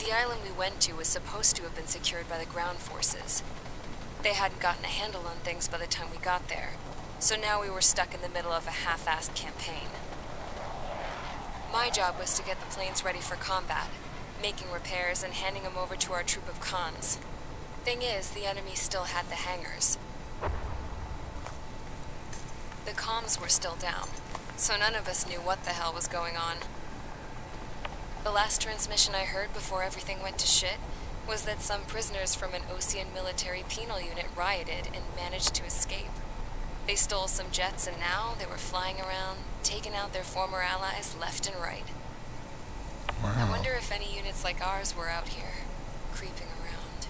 The island we went to was supposed to have been secured by the ground forces. They hadn't gotten a handle on things by the time we got there, so now we were stuck in the middle of a half-assed campaign. My job was to get the planes ready for combat, making repairs and handing them over to our troop of cons. Thing is, the enemy still had the hangars. The comms were still down, so none of us knew what the hell was going on. The last transmission I heard before everything went to shit was that some prisoners from an Osean military penal unit rioted and managed to escape. They stole some jets and now they were flying around, taking out their former allies left and right. Wow. I wonder if any units like ours were out here, creeping around.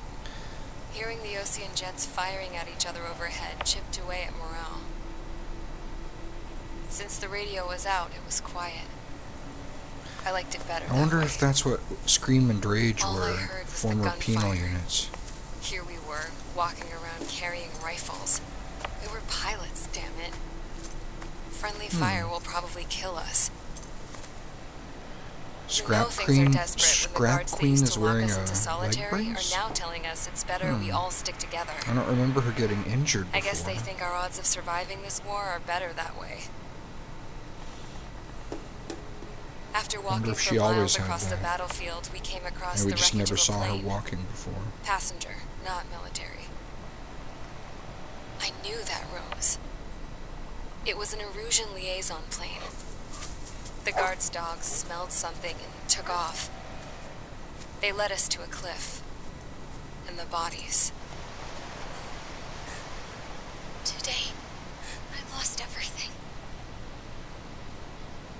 Hearing the Osean jets firing at each other overhead chipped away at morale. Since the radio was out, it was quiet. I liked it better. I wonder if that's what Scream and Rage All I were, heard was former the penal gunfire. units. Here we were, walking around carrying rifles. We were pilots, damn it. Friendly fire will probably kill us. Scrap things Queen, are desperate when the Scrap guards that Queen used is to lock wearing us a into leg solitary are brace? now telling us it's better we all stick together. I don't remember her getting injured before. I guess they think our odds of surviving this war are better that way. After walking if for she always miles had across the that. battlefield, we came across And we the just wreckage never of a saw her plane. walking before. Passenger, not military. I knew that rose. It was an Erusian liaison plane. The guard's dogs smelled something and took off. They led us to a cliff. And the bodies. Today, I lost everything.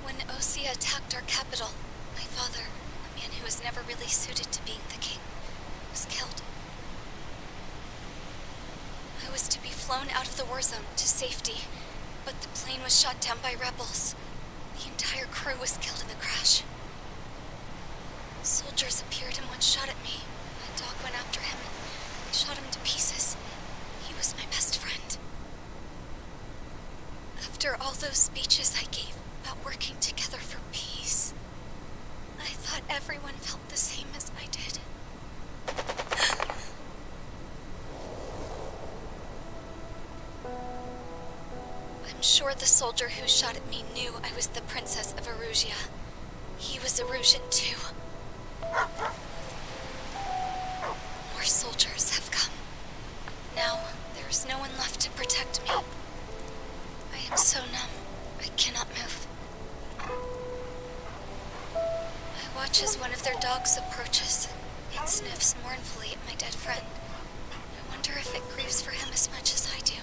When Osea attacked our capital, my father, a man who was never really suited to being the king, was killed. I was to be flown out of the war zone to safety, but the plane was shot down by rebels. The entire crew was killed in the crash. Soldiers appeared and one shot at me. My dog went after him and shot him to pieces. He was my best friend. After all those speeches I gave about working together for peace, I thought everyone felt the same as I did. I'm sure the soldier who shot at me knew I was the Princess of Erusia. He was Erusian too. More soldiers have come. Now, there is no one left to protect me. I am so numb, I cannot move. I watch as one of their dogs approaches. It sniffs mournfully at my dead friend. I wonder if it grieves for him as much as I do.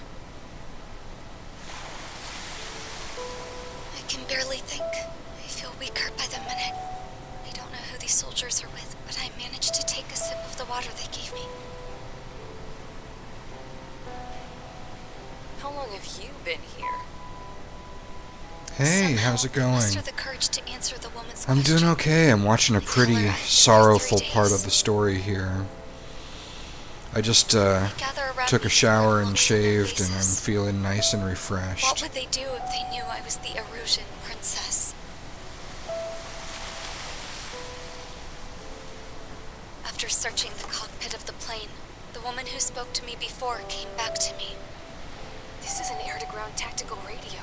I can barely think. I feel weaker by the minute. I don't know who these soldiers are with, but I managed to take a sip of the water they gave me. How long have you been here? Hey, Somehow, how's it I going? muster the courage to answer the woman's I'm doing question. okay. I'm watching a pretty sorrowful part of the story here. I just Gather around took a me shower with and looks on their shaved, and I'm faces. feeling nice and What refreshed. would they do if they knew I was the Erusian princess? After searching the cockpit of the plane, the woman who spoke to me before came back to me. This is an air-to-ground tactical radio.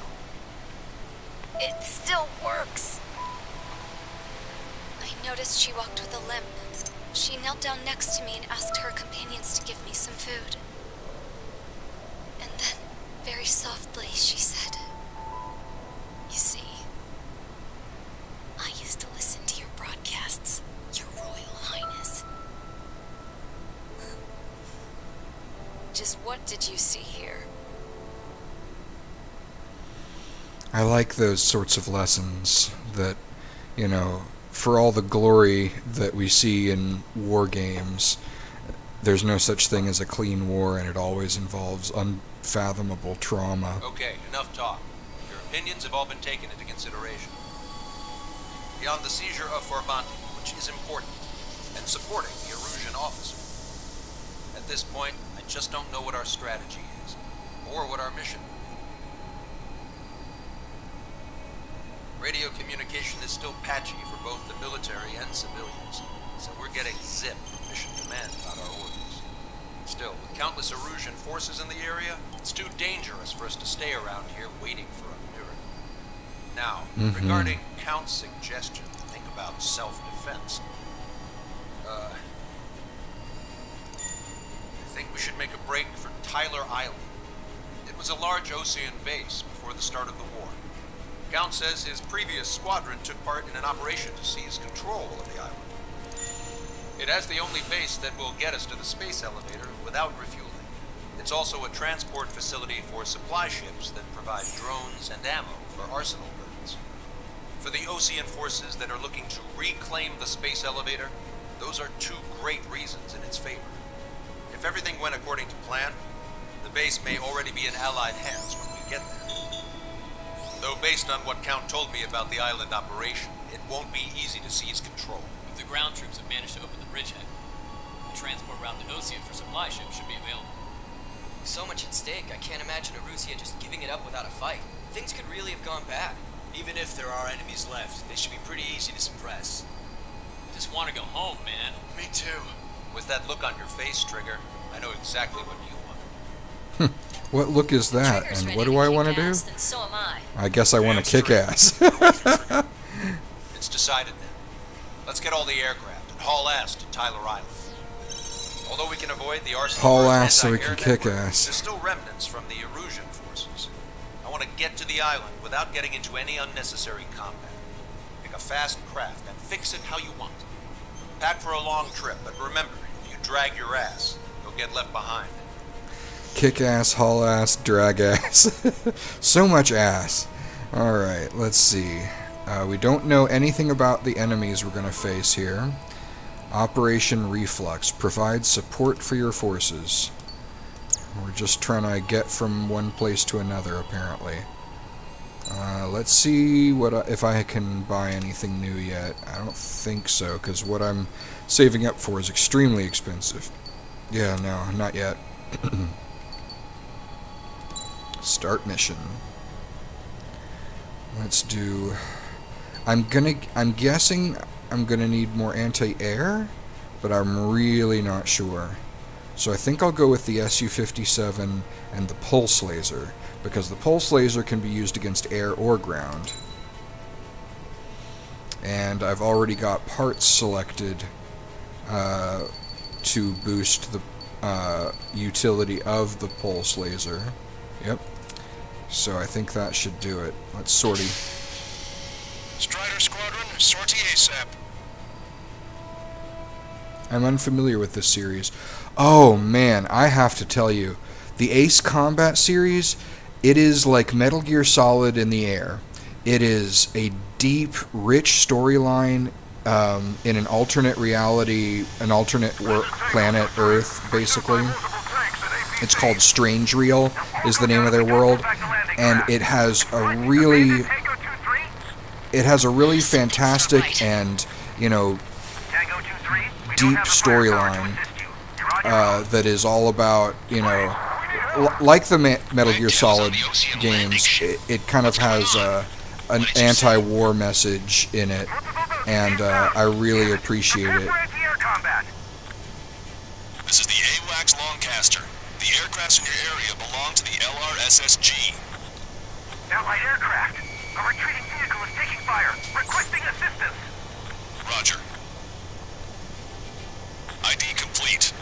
It still works. I noticed she walked with a limp. She knelt down next to me and asked her companions to give me some food. And then, very softly, she said, You see, I used to listen to your broadcasts, Your Royal Highness. Just what did you see here? I like those sorts of lessons that, you know, for all the glory that we see in war games, there's no such thing as a clean war, and it always involves unfathomable trauma. Okay, enough talk. Your opinions have all been taken into consideration. Beyond the seizure of Forbanti, which is important, and supporting the Erusian officer. At this point, I just don't know what our strategy is, or what our mission will be. Radio communication is still patchy for both the military and civilians, missions, and we're getting zip from Mission Command about our orders. Still, with countless Erusian forces in the area, it's too dangerous for us to stay around here waiting for a miracle. Now, regarding Count's suggestion to think about self-defense, I think we should make a break for Tyler Island. It was a large Osean base before the start of the war. Count says his previous squadron took part in an operation to seize control of the island. It has the only base that will get us to the space elevator without refueling. It's also a transport facility for supply ships that provide drones and ammo for arsenal birds. For the Osean forces that are looking to reclaim the space elevator, those are two great reasons in its favor. If everything went according to plan, the base may already be in Allied hands when we get there. Though based on what Count told me about the island operation, it won't be easy to seize control. If the ground troops have managed to open the bridgehead, the transport route to Osean for supply ships should be available. So much at stake, I can't imagine Erusia just giving it up without a fight. Things could really have gone bad. Even if there are enemies left, they should be pretty easy to suppress. I just want to go home, man. Me too. With that look on your face, Trigger, I know exactly what you want. What look is that, Trigger's and ready what do I kick want to do? ass, then so am I. I guess I want to kick ass. It's decided then. Let's get all the aircraft and haul ass to Tyler Island. Although we can avoid the arsenal Haul birds' ass so we anti-air can kick network, ass. there's still remnants from the Erusian forces. I want to get to the island without getting into any unnecessary combat. Pick a fast craft and fix it how you want. Pack for a long trip, but remember, if you drag your ass, you'll get left behind. Kick ass, haul ass, drag ass. So much ass. Alright, let's see. We don't know anything about the enemies we're going to face here. Operation Reflux. Provide support for your forces. We're just trying to get from one place to another, apparently. Let's see if I can buy anything new yet. I don't think so, because what I'm saving up for is extremely expensive. Yeah, no, not yet. Start mission. Let's do... I'm guessing I'm gonna need more anti-air, but I'm really not sure. So I think I'll go with the Su-57 and the pulse laser, because the pulse laser can be used against air or ground. And I've already got parts selected to boost the utility of the pulse laser. Yep. So I think that should do it. Let's sortie. Strider Squadron, sortie ASAP. I'm unfamiliar with this series. Oh man, I have to tell you, the Ace Combat series, it is like Metal Gear Solid in the air. It is a deep, rich storyline in an alternate reality, an alternate planet, Earth, basically. It's called Strange Reel, is the name of their world, and it has a really fantastic and, you know, deep storyline that is all about, you know, like the Metal Gear Solid games, it kind of has an anti-war message in it, and I really appreciate it. This is the AWACS Longcaster. The aircrafts in your area belong to the LRSSG. Allied aircraft! A retreating vehicle is taking fire! Requesting assistance! Roger. ID complete.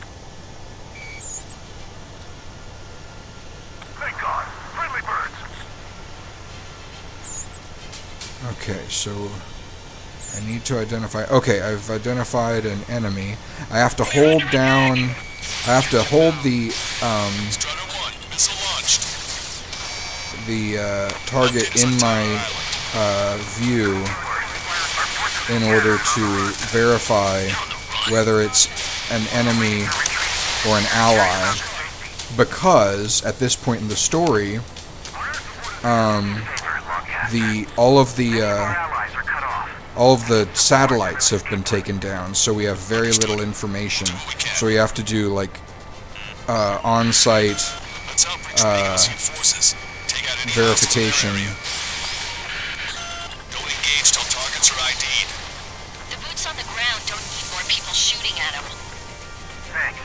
Thank God! Friendly birds! Okay, so I need to identify... Okay, I've identified an enemy. I have to hold down... I have to hold the... Strider 1, missile launched. the target in my view in order to verify whether it's an enemy or an ally, because at this point in the story, all of the satellites have been taken down, so we have very little information. So we have to do like on-site verification. Don't engage till targets are ID'd. The boots on the ground don't need more people shooting at him. Thanks.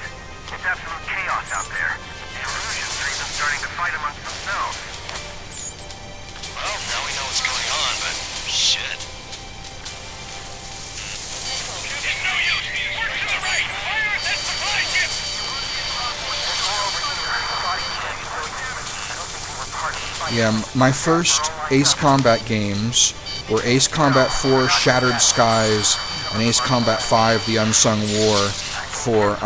It's absolute chaos out there. The Erusians are even starting to fight amongst themselves. Well, now we know what's going on, but shit. It's no use. Work to the right. Fire at that supply ship. Yeah, my first Ace Combat games were Ace Combat 4 Shattered Skies and Ace Combat 5 The Unsung War for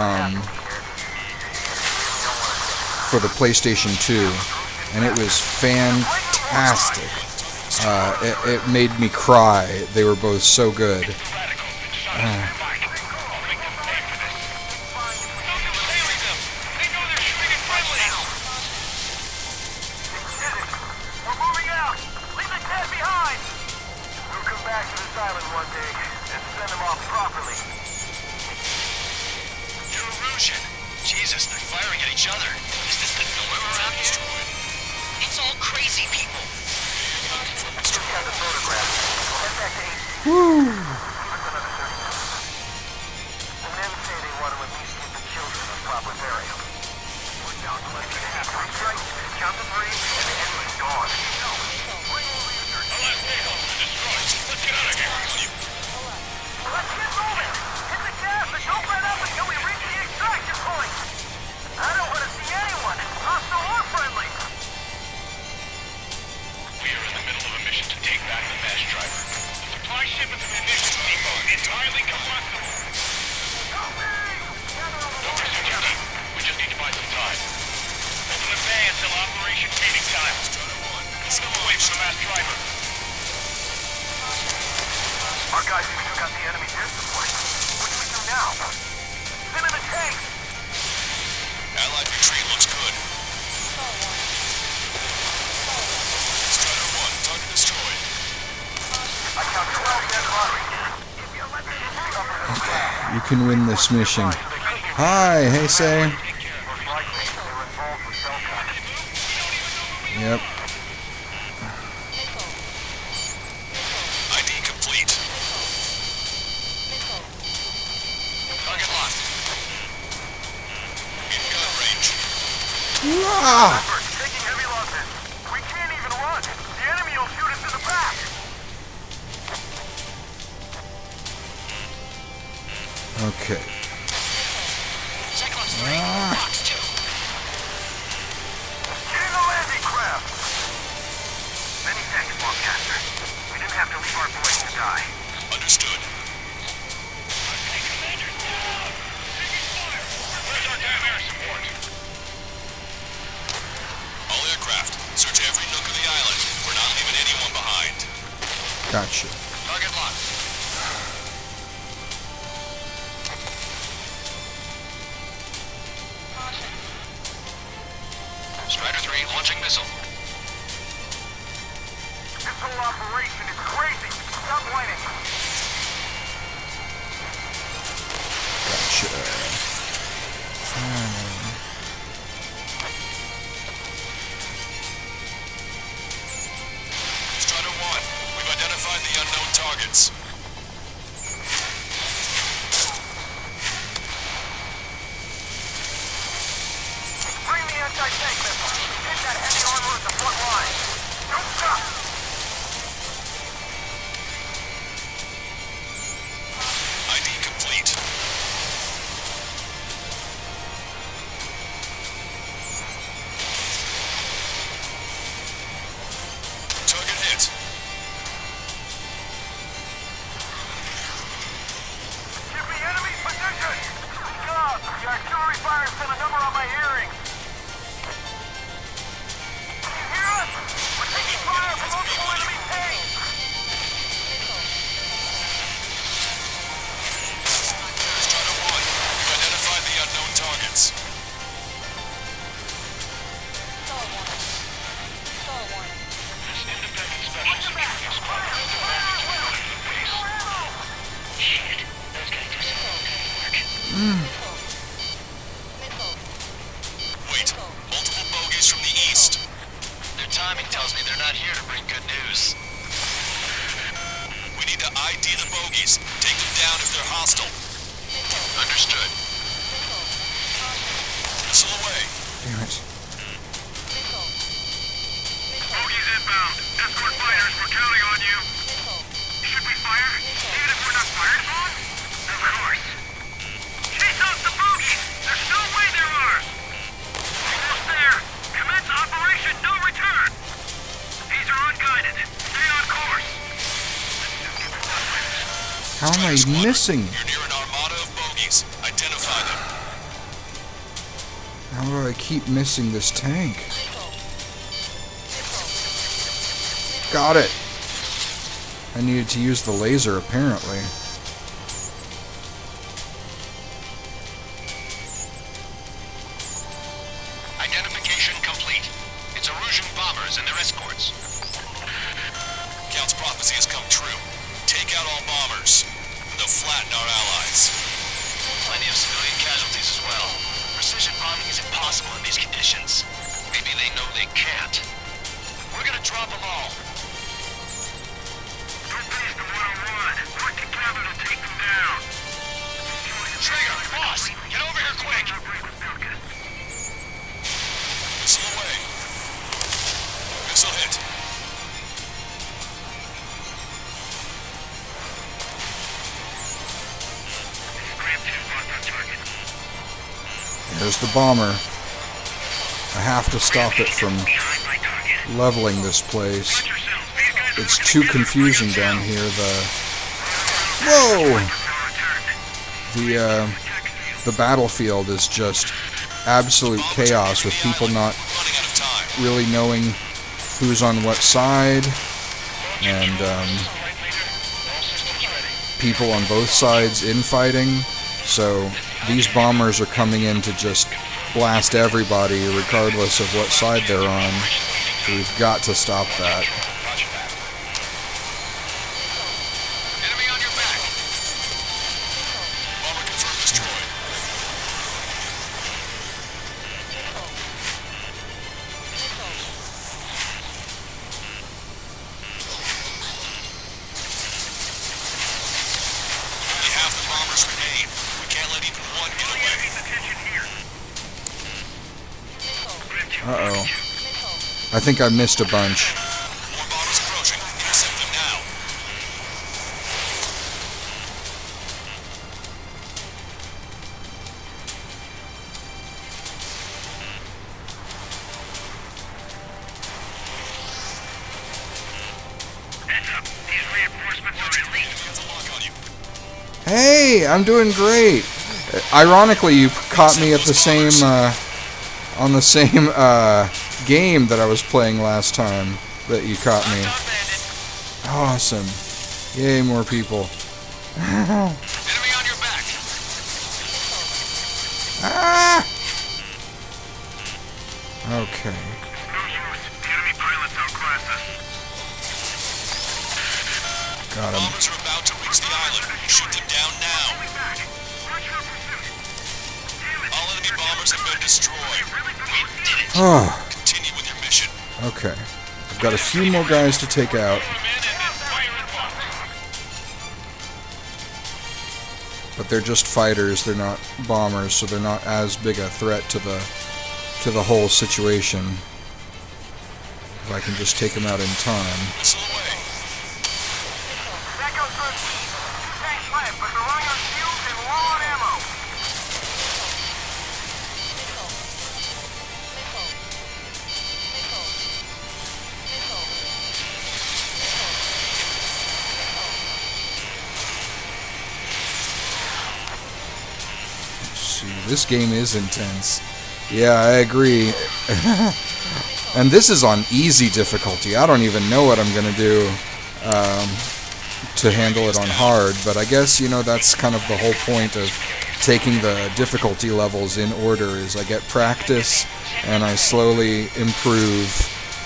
the PlayStation 2, and it was fantastic. It made me cry. They were both so good. Jesus, they're firing at each other. Is this the norm around here? It's all crazy people. Woo! The men say they want to at least give the children a proper burial. We're down to like half strike. Count to 3, and the enemy's gone. Bring all the users. The last vehicle is destroyed. Let's get out of here. Let's get moving. Hit the gas and don't let up until we reach the extraction point. I don't want to see anyone, hostile or friendly. We are in the middle of a mission to take back the mass driver. The supply ship is an munitions depot, entirely combustible. Don't pursue, Captain. We just need to buy some time. Open the bay until operation feeding time. Let's go away from the mass driver. Our guys even took out the enemy's air support. What do we do now? Send in the tanks. Allied retreat looks good. Strider 1, target destroyed. I count 12 dead bodies. You can win this mission. Hi, hey, say. Most likely, they were involved with Belka. Yep. ID complete. Target locked. In gun range. Ah! Taking heavy losses. We can't even run. The enemy will shoot us in the back. Okay. Cyclones 3, box 2. Get in the landing craft. Many thanks, Longcaster. We didn't have to leave our boys to die. Understood. Commander, down! Taking fire! Where's our damn air support? All aircraft, search every nook of the island. We're not leaving anyone behind. Gotcha. Target locked. Strider 3 launching missile. This whole operation is crazy. Stop whining. Gotcha. Strider 1, we've identified the unknown targets. Bring the anti-tank missile. Hit that heavy armor at the front line. Don't stop. ID complete. Target hit. Give me enemy position. God, the artillery fire sent a number on my hearing. Can you hear us? We're taking fire from multiple enemy tanks. Strider 1, we've identified the unknown targets. This independent special security squad is demanding to monitor the base. Shit, those guys do some okay work. Wait, multiple bogies from the east. Their timing tells me they're not here to bring good news. We need to ID the bogies. Take them down if they're hostile. Understood. Missile away. Damn it. Bogies inbound. Escort fighters, we're counting on you. Should we fire? Even if we're not fired upon? Of course. Chase out the bogies! There's no way there are! Almost there. Commence Operation No Return. These are unguided. Stay on course. How am I missing? You're near an armada of bogies. Identify them. How do I keep missing this tank? Got it. I needed to use the laser, apparently. Identification complete. It's Erusian bombers and their escorts. Count's prophecy has come true. Take out all bombers. They'll flatten our allies. Plenty of civilian casualties as well. Precision bombing is impossible in these conditions. Maybe they know they can't. We're gonna drop them all. Don't face them one-on-one. Work together to take them down. Trigger, boss, get over here quick. Missile away. Missile hit. There's the bomber. I have to stop it from leveling this place. It's too confusing down here. The battlefield is just absolute chaos with people not really knowing who's on what side, and people on both sides infighting. So these bombers are coming in to just blast everybody regardless of what side they're on. So we've got to stop that. Enemy on your back. Bomber confirmed destroyed. Only half the bombers remain. We can't let even one get away. Uh-oh. I think I missed a bunch. More bombers approaching. Intercept them now. Heads up. These reinforcements are at least. Hands a lock on you. Hey, I'm doing great. Ironically, you caught me at the same, on the same, game that I was playing last time that you caught me. Awesome. Yay, more people. Enemy on your back. Ah! Okay. No use. The enemy pilots outclass us. Got him. Bombers are about to reach the island. Shoot them down now. Back. Watch your pursuit. Damn it. All enemy bombers have been destroyed. We did it. Oh, Continue with your mission. okay. I've got a few more guys to take out. But they're just fighters, they're not bombers, so they're not as big a threat to the whole situation. If I can just take them out in time. Missile away. That goes for a team. 2 tanks left, but they're running on fuels and low on ammo. This game is intense. Yeah, I agree. And this is on easy difficulty. I don't even know what I'm going to do to handle it on hard, but I guess, you know, that's kind of the whole point of taking the difficulty levels in order, is I get practice and I slowly improve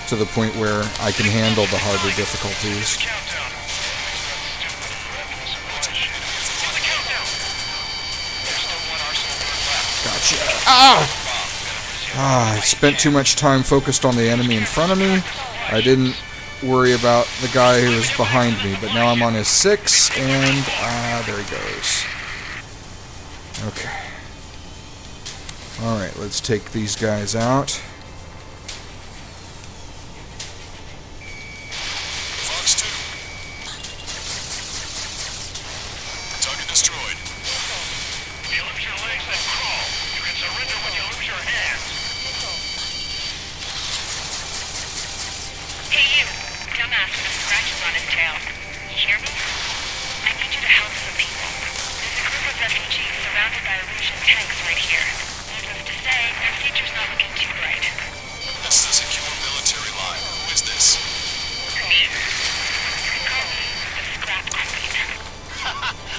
to the point where I can handle the harder difficulties. Gotcha. I spent too much time focused on the enemy in front of me. I didn't worry about the guy who was behind me, but now I'm on his 6, and there he goes. Okay. Alright, let's take these guys out. Fox 2. Target destroyed. You lose your legs, then crawl. You can surrender when you lose your hands. Hey, you. Dumbass with the scratches on his tail. You hear me? I need you to help some people. There's a group of refugees surrounded by Russian tanks right here. Needless to say, their future's not looking too bright. This is a secure military line. Who is this? Me. You can call me the Scrap Queen.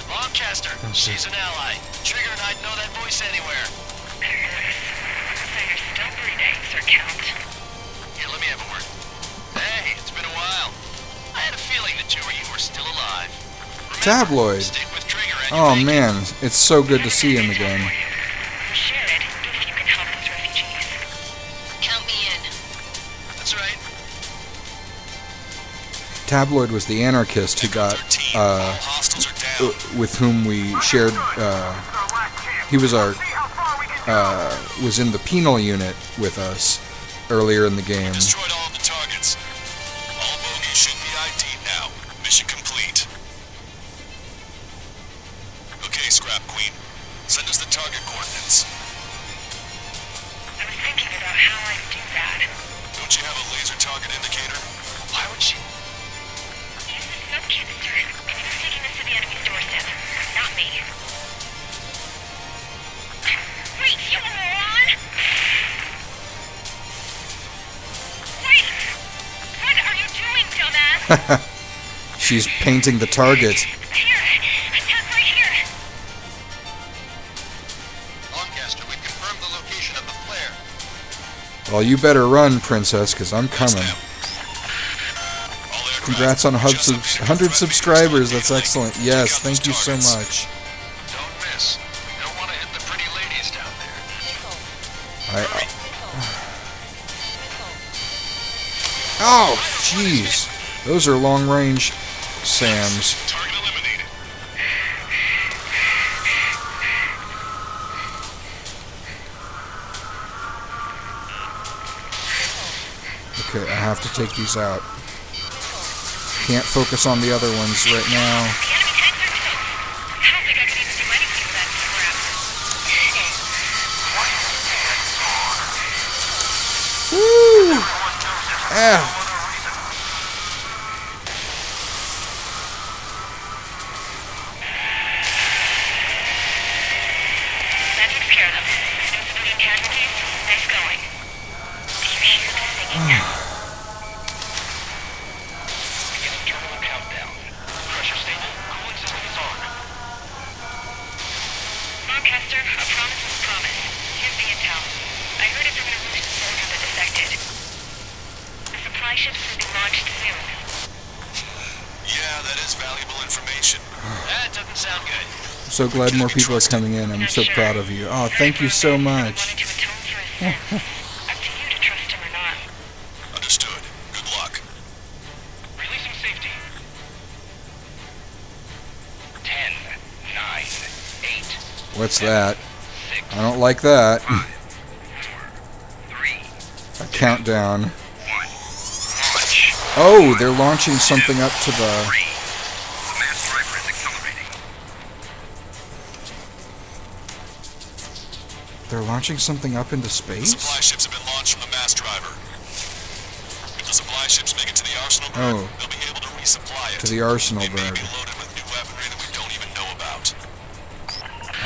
Lancaster, she's an ally. Trigger and I'd know that voice anywhere. So you're still breathing, Sir Count. Here, let me have a word. Hey, it's been a while. I had a feeling the two of you were still alive. Remember, Tabloid. stick with Trigger and Oh you make man, it's so good to see him again. Share it if you can help those refugees. Count me in. That's right. Tabloid was the anarchist who got, All hostiles are down. with whom we shared, he was our, was in the penal unit with us earlier in the game. Destroyed all of the targets. All bogies should be ID'd now. Mission complete. Okay, Scrap Queen. Send us the target coordinates. I was thinking about how I'd do that. Don't you have a laser target indicator? Why would she? Use the smoke canister, and who's taking this to the enemy's doorstep? Not me. Wait, you moron! Wait! What are you doing, dumbass? She's painting the target. Here! Attack right here! Lancaster, we've confirmed the location of the flare. Well, you better run, princess, because I'm coming. Congrats on 100 subscribers. That's excellent. Yes, thank you so much. Don't miss. You don't want to hit the pretty ladies down there. Oh, jeez. Those are long-range SAMs. Target eliminated. Okay, I have to take these out. Can't focus on the other ones right now. The enemy tanks are close. I don't think I could even do anything with that scrap. Woo! Ah. That takes care of them. No civilian casualties? Nice going. Do you hear the singing? Beginning terminal countdown. Pressure stable. Cooling system is on. Lancaster, a promise is a promise. Here's the intel. I heard it from an Russian soldier that defected. The supply ships will be launched soon. Yeah, that is valuable information. That doesn't sound good. I'm so glad more people are coming in. I'm so proud of you. Oh, thank you so much. Wanted to atone for his sins. Up to you to trust him or not. Understood. Good luck. Releasing safety. 10, 9, 8, What's that? 6, I don't like that. 5, 4, 3, A countdown. 1. Launch. Oh, they're launching something up to the... 3. The mass driver is accelerating. They're launching something up into Supply space? ships have been launched from the mass driver. If the supply ships make it to the arsenal berg, Oh. they'll be able to resupply it. To the arsenal They may berg. be loaded with new weaponry that we don't even know about.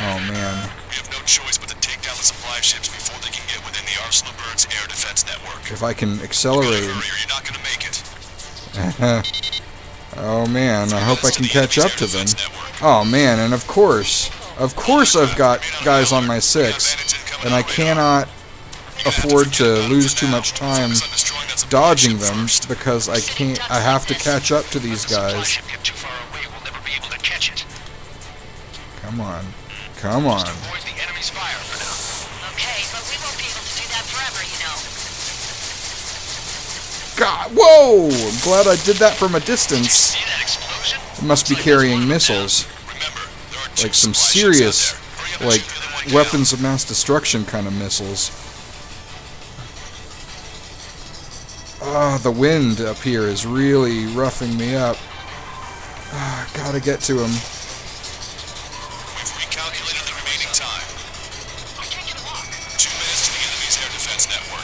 Oh, man. We have no choice but to take down the supply ships before they can get within the arsenal berg's air defense network. If I can You accelerate... gotta hurry or you're not gonna make it. Oh, man. I hope I can catch up to them. Oh, man. And of course I've got guys on my 6. And I cannot afford to lose too much time dodging them because I have to catch up to these Supply guys. ship get too far away, we'll never be able to catch it. Come on. Come on. Avoid the enemy's fire for now. Okay, but we won't be able to do that forever, you know. God, whoa! I'm glad I did that from a distance. See that explosion? It must be carrying missiles. Remember, there are two Like some supply ships out serious there. Hurry up like weapons of mass destruction kind of missiles. Ah, the wind up here is really roughing me up. Ah, gotta get to him. We've recalculated the remaining time. I'm taking a walk. 2 minutes to the enemy's air defense network.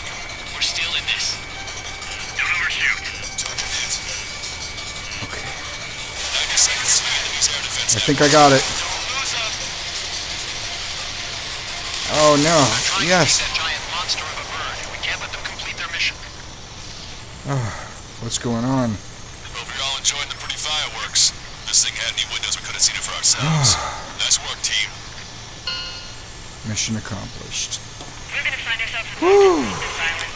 We're still in this. Don't overshoot. 200 hits. Okay. 90 seconds to the enemy's air defense I network. think I got it. Don't lose them. Oh no. Trying Yes. to beat that giant monster of a bird. We can't let them complete their mission. Oh, what's going on? Hope you're all enjoying the pretty fireworks. This thing had any windows, we could have seen it for ourselves. Nice work, team. Mission accomplished. We're gonna find ourselves a on this island.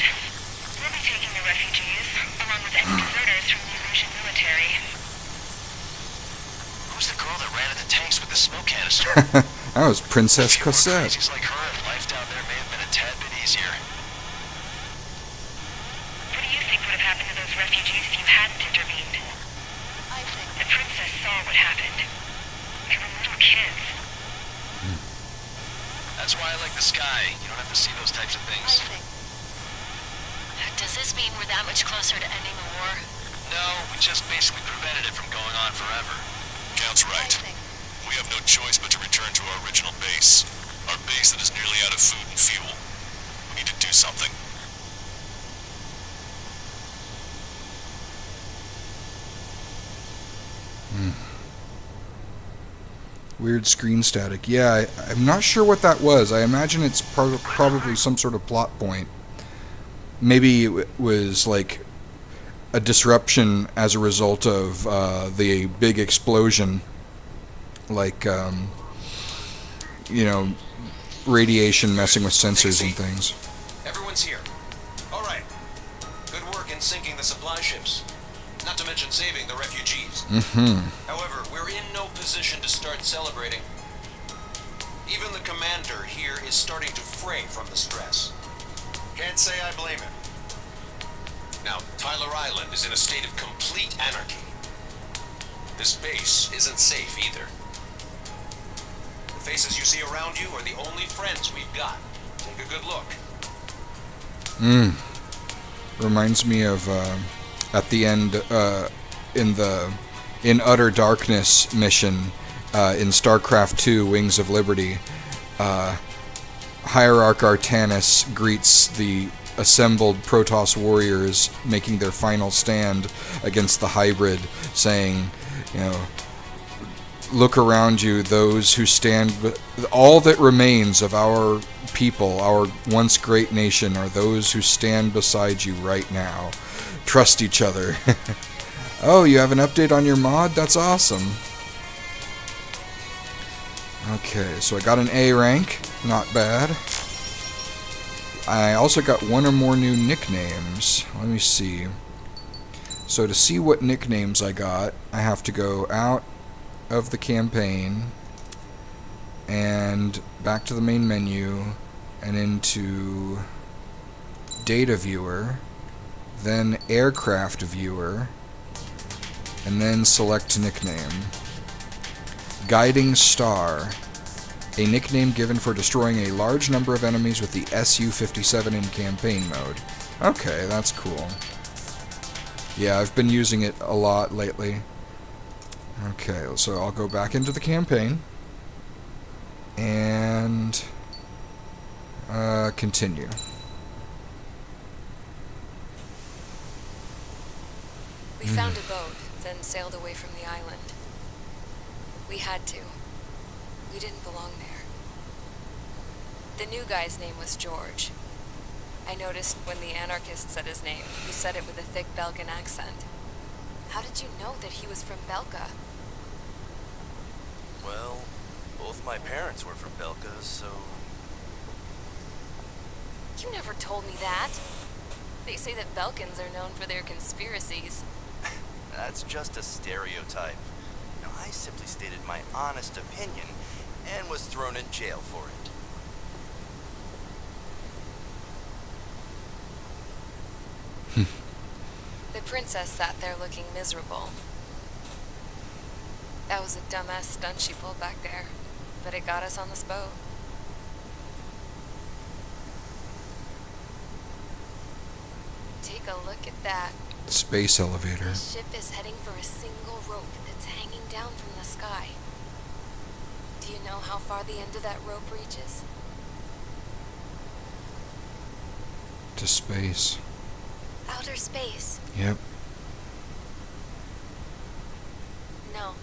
We'll be taking the refugees, along with any deserters from the Russian military. Who's the girl that ran at the tanks with the smoke canister? That was Princess If you were Cosette. crazies like her, life down there may have been a tad bit easier. What do you think would have happened to those refugees if you hadn't intervened? I think. The princess saw what happened. They were little kids. That's why I like the sky. You don't have to see those types of things. Does this mean we're that much closer to ending the war? No, we just basically prevented it from going on forever. Count's right. We have no choice but to return to our original base. Our base that is nearly out of food and fuel. We need to do something. Weird screen static. Yeah, I'm not sure what that was. I imagine it's probably some sort of plot point. Maybe it was like a disruption as a result of the big explosion. Like, radiation messing with sensors and things. Everyone's here. All right. Good work in sinking the supply ships. Not to mention saving the refugees. However, we're in no position to start celebrating. Even the commander here is starting to fray from the stress. Can't say I blame him. Now, Tyler Island is in a state of complete anarchy. This base isn't safe either. The faces you see around you are the only friends we've got. Take a good look. Reminds me of at the end in Utter Darkness mission in StarCraft 2 Wings of Liberty. Hierarch Artanis greets the assembled Protoss warriors making their final stand against the hybrid, saying, look around you, those who stand, all that remains of our people, our once great nation, are those who stand beside you right now. Trust each other. Oh, you have an update on your mod? That's awesome. Okay, so I got an A rank. Not bad. I also got one or more new nicknames. Let me see. So to see what nicknames I got, I have to go out of the campaign and back to the main menu and into Data Viewer, then Aircraft Viewer, and then select nickname. Guiding Star, a nickname given for destroying a large number of enemies with the Su-57 in campaign mode. Okay, that's cool. Yeah, I've been using it a lot lately. Okay, so I'll go back into the campaign and continue. We found a boat, then sailed away from the island. We had to. We didn't belong there. The new guy's name was George. I noticed when the anarchist said his name, he said it with a thick Belgian accent. How did you know that he was from Belka? Well, both my parents were from Belka, so... You never told me that. They say that Belkans are known for their conspiracies. That's just a stereotype. Now, I simply stated my honest opinion and was thrown in jail for it. The princess sat there looking miserable. That was a dumbass stunt she pulled back there, but it got us on this boat. Take a look at that. Space elevator. The ship is heading for a single rope that's hanging down from the sky. Do you know how far the end of that rope reaches? To space. Outer space. Yep. No.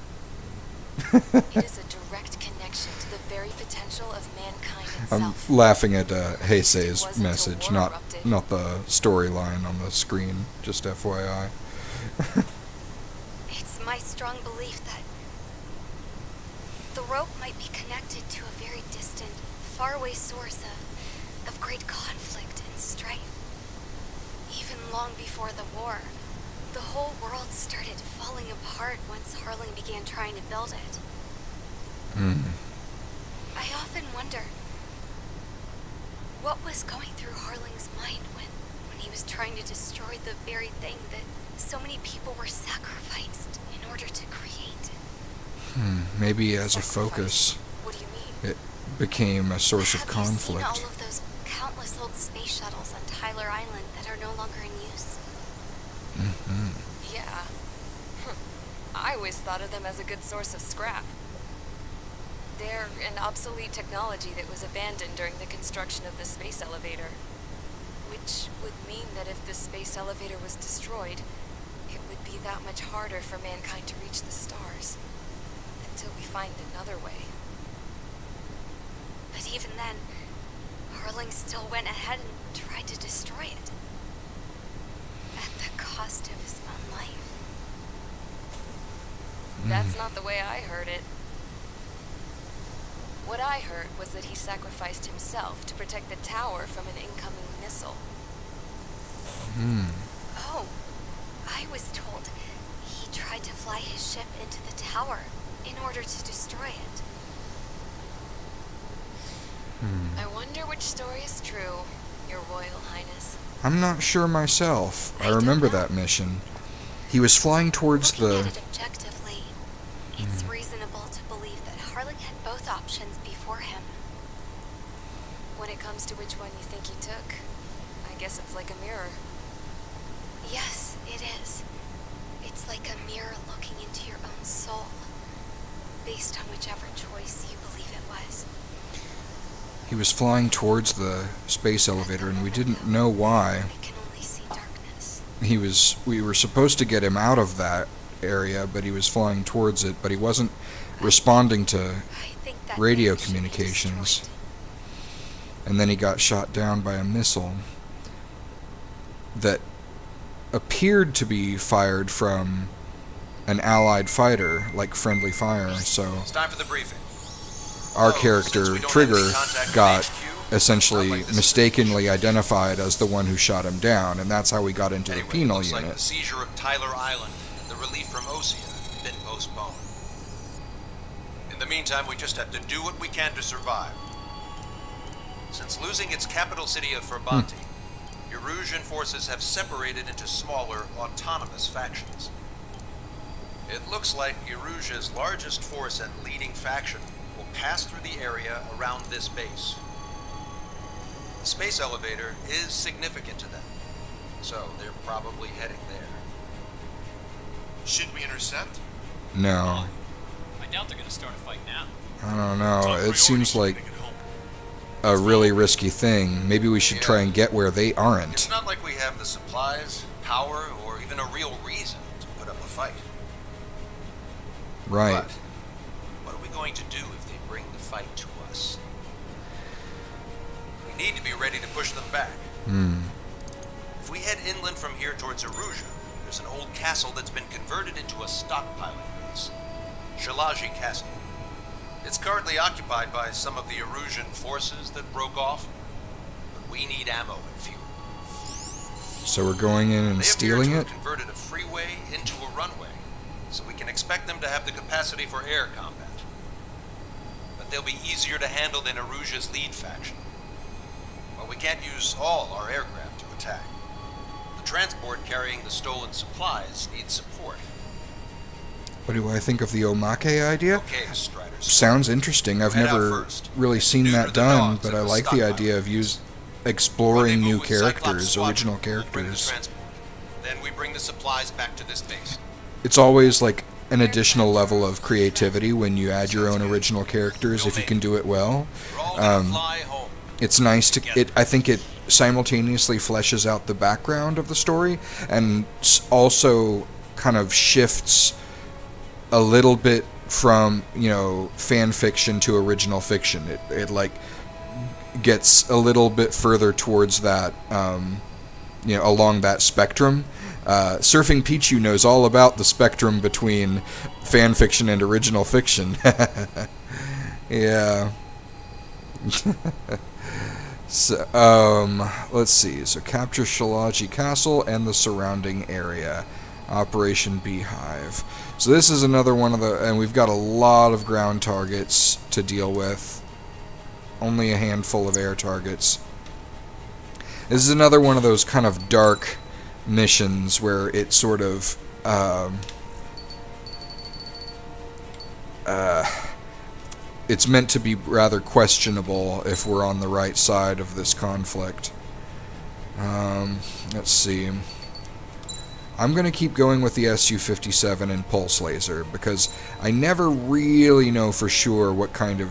It is a direct connection to the very potential of mankind I'm itself. laughing at Heisei's Wasn't a message, war not erupted. the storyline on the screen, just FYI. It's my strong belief that the rope might be connected to a very distant, faraway source of great conflict and strife. Even long before the war, the whole world started falling apart once Harling began trying to build it. I often wonder what was going through Harling's mind when he was trying to destroy the very thing that so many people were sacrificed in order to create. Maybe as a focus, What do you mean? it became a source of Have you seen conflict. all of those countless old space shuttles on Tyler Island that are no longer in use? Yeah. I always thought of them as a good source of scrap. They're an obsolete technology that was abandoned during the construction of the space elevator. Which would mean that if the space elevator was destroyed, it would be that much harder for mankind to reach the stars. Until we find another way. But even then, Harling still went ahead and tried to destroy it. At the cost of his own life. That's not the way I heard it. What I heard was that he sacrificed himself to protect the tower from an incoming missile. Oh, I was told he tried to fly his ship into the tower in order to destroy it. I wonder which story is true, Your Royal Highness. I'm not sure myself. I I don't remember know. that mission. He was flying towards Looking the... at it objectively, it's reasonable to believe that Harling had both options before him. When it comes to which one you think he took, I guess it's like a mirror. Yes, it is. It's like a mirror looking into your own soul, based on whichever choice you believe it was. He was flying towards the space elevator, and we didn't know why. I can only see darkness. We were supposed to get him out of that area, but he was flying towards it, but he wasn't responding to I think that radio mirror should be communications. destroyed. And then he got shot down by a missile that appeared to be fired from an allied fighter, like friendly fire, so It's time for the briefing. our Since character, we don't have Trigger, any contact with got HQ, essentially not like this is mistakenly identified as the one who shot him down, and that's how we got into Anyway, the penal looks like unit. the seizure of Tyler Island and the relief from Osea have been postponed. In the meantime, we just have to do what we can to survive. Since losing its capital city of Ferbanti, Erusian forces have separated into smaller, autonomous factions. It looks like Erusia's largest force and leading faction will pass through the area around this base. The space elevator is significant to them, so they're probably heading there. Should we intercept? No, I doubt they're gonna start a fight now. I don't know. Top It seems priority, like keeping it home. a really risky thing. Maybe we should try and get where they It's aren't. not like we have the supplies, power, or even a real reason to put up a fight. Right. But what are we going to do if they bring the fight to us? We need to be ready to push them back. If we head inland from here towards Erusia, there's an old castle that's been converted into a stockpiling base. Shalaji Castle. It's currently occupied by some of the Erusian forces that broke off, but we need ammo and fuel. So we're going in and They appear stealing to it? have converted a freeway into a runway, so we can expect them to have the capacity for air combat. But they'll be easier to handle than Erusia's lead faction. But we can't use all our aircraft to attack. The transport carrying the stolen supplies needs support. What do I think of the Omake idea? Okay, Striders. Sounds interesting. I've Head out never first. really seen Neuter that the done, dogs but at I the like the stockpile idea of base. exploring Rendezvous new with Cyclops characters, Squadron original will bring the characters. transport. Then we bring the supplies back to this base. It's always like an additional level of creativity when you add your own original characters if you can do it well. We're all gonna fly home. It's nice to I think it simultaneously fleshes out the background of the story and also kind of shifts a little bit from, you know, fan fiction to original fiction. It like gets a little bit further towards that, you know, along that spectrum. Surfing Pichu knows all about the spectrum between fan fiction and original fiction. Yeah. So, let's see. So, capture Shalaji Castle and the surrounding area. Operation Beehive. So this is another one of the... And we've got a lot of ground targets to deal with. Only a handful of air targets. This is another one of those kind of dark missions where it sort of... it's meant to be rather questionable if we're on the right side of this conflict. Let's see. I'm going to keep going with the Su-57 and Pulse Laser because I never really know for sure what kind of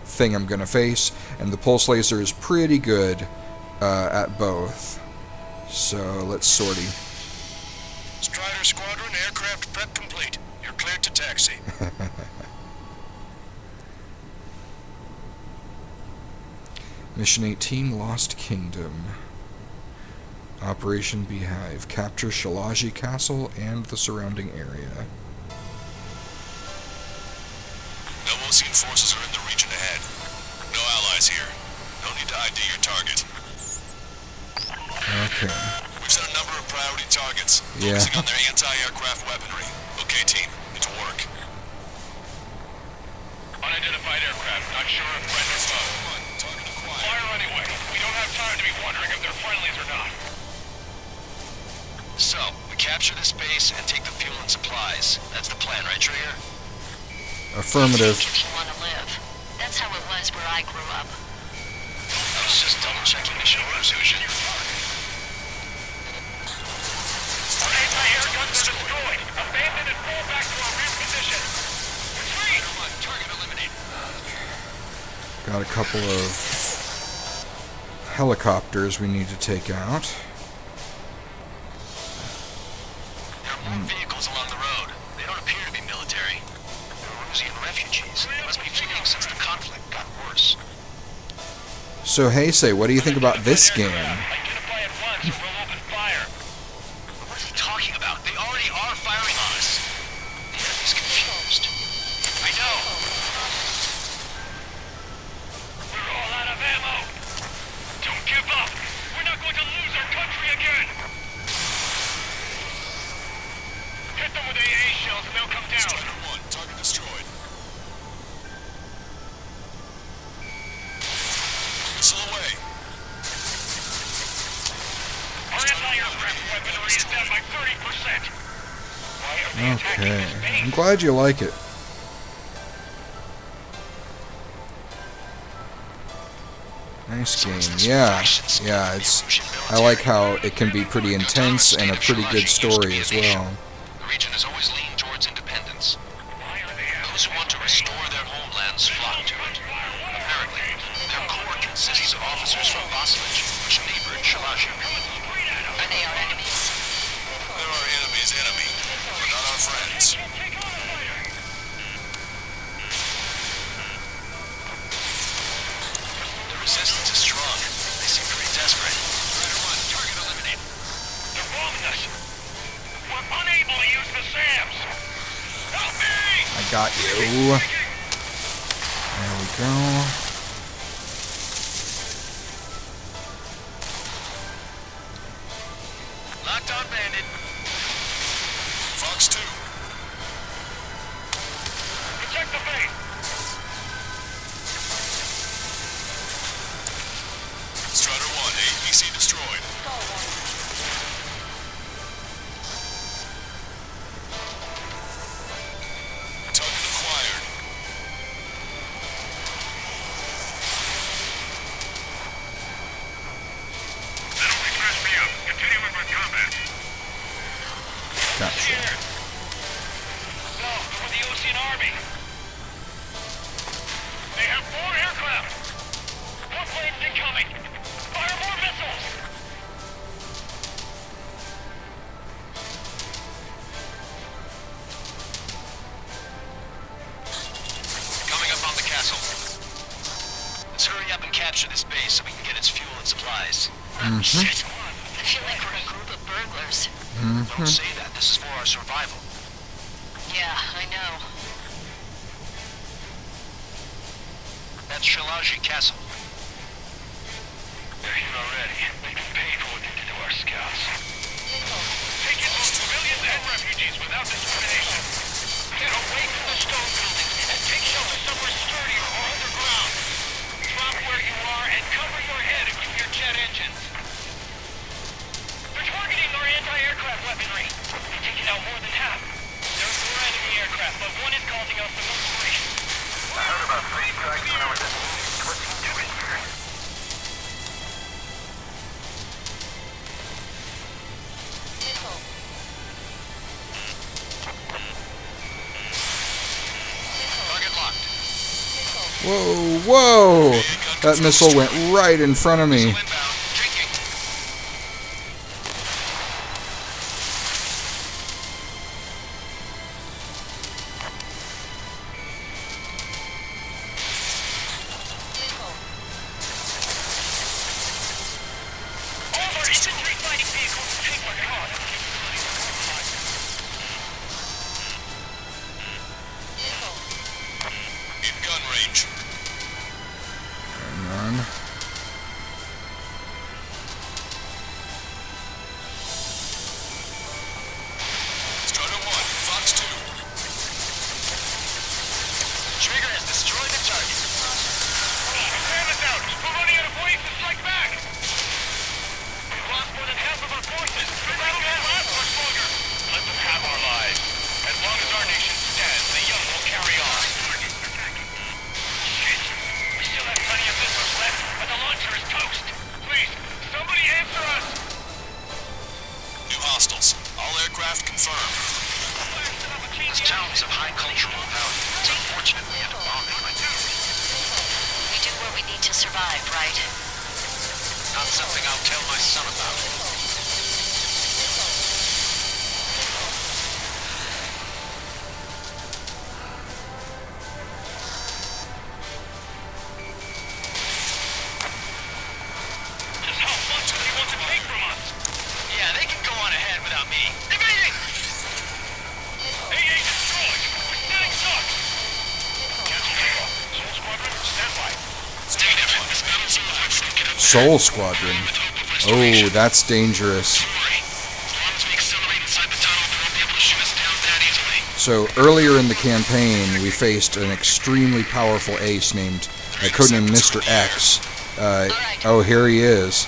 thing I'm going to face, and the Pulse Laser is pretty good at both. So, let's sortie. Strider Squadron, aircraft prep complete. You're cleared to taxi. Mission 18, Lost Kingdom. Operation Beehive. Capture Shalaji Castle and the surrounding area. No Osean forces are in the region ahead. No allies here. No need to ID your target. Okay. We've set a number of priority targets, Yeah. focusing on their anti-aircraft weaponry. Okay, team, get to work. Unidentified aircraft, not sure if friend or foe. Target acquired. Fire anyway. We don't have time to be wondering if they're friendlies or not. So, we capture this base and take the fuel and supplies. That's the plan, right, Trigger? Affirmative. If you want to live. That's how it was where I grew up. I was just double-checking the shoulders, Hoosian. Our anti-air guns are destroyed. Abandon and fall back to our rear position. Retreat! Target eliminated. Got a couple of helicopters we need to take out. There are more vehicles along the road. They don't appear to be military. They're Rusian refugees. They must be fleeing since the conflict got worse. So, Heisei, what do you think about this game? Identify at once or we'll open fire. What is he talking about? They already are firing on us. The enemy's confused. I know. We're all out of ammo. Don't give up. We're not going to lose our country again. Hit them with AA shells and they'll come down. Strider 1, target destroyed. Missile away. Our anti-aircraft weaponry is down by 30%. Why are they attacking Okay. this base? I'm glad you like it. Nice game. Yeah. Yeah, I like how it can be pretty intense and a pretty good story as well. The region has always leaned towards independence. Those who want to restore their homelands flock to it. Apparently, their core consists of officers from Vasilij, which neighbored Shalaji. Are they our enemies? They're our enemy's enemy, but not our friends. The resistance is strong. They seem pretty desperate. Strider 1, target eliminated. They're bombing us. We're unable to use the SAMs. Help me! I got you. There we go. Locked on bandit. Fox 2. Protect the base. Strider 1, APC destroyed. Target acquired. That only stressed me up. Continuing with combat. Gotcha. No, they're with the Ocean Army. They have 4 aircraft. More planes incoming. Fire more missiles. Coming up on the castle. Let's hurry up and capture this base so we can get its fuel and supplies. Shit. I feel like we're a group of burglars. Don't say that. This is for our survival. Yeah, I know. That's Shalaji Castle. They're here already. They've been paid for what they did to our scouts. Take in both civilians and refugees without discrimination. Get away from the stone buildings and take shelter somewhere sturdier or underground. Drop where you are and cover your head and use your jet engines. They're targeting our anti-aircraft weaponry. They've taken out more than half. There are 4 enemy aircraft, but one is causing us the most grief. I heard about 3 strikes when I was at the What's he doing here? Target locked. Whoa, whoa! That missile went right in front of me. Missile inbound. Drinking. All our infantry fighting vehicles take our car. In gun range. Hang on. Strider 1, Fox 2. Trigger has destroyed the target. Stand us out! We're running out of ways to strike back! We've lost more than half of our forces! The battle can last much longer! Let them have our lives. As long as our nation stands, the young will carry on. Shit! We still have plenty of missiles left, but the launcher is toast! Please, somebody answer us! New hostiles. All aircraft confirmed. This town is of high cultural value. It's unfortunate we had a bombing like this. We do what we need to survive, right? Not something I'll tell my son about. Just how much do they want to take from us? Yeah, they can go on ahead without me. Evading! AA destroyed! We're standing stuck! Cancel takeoff. Soul Squadron, stand by. Negative. This battle's so much we can Soul Squadron. Oh, that's dangerous. As long as we accelerate inside the tunnel, they won't be able to shoot us down that easily. So earlier in the campaign, we faced an extremely powerful ace named, codenamed Mr. X. Oh, here he is.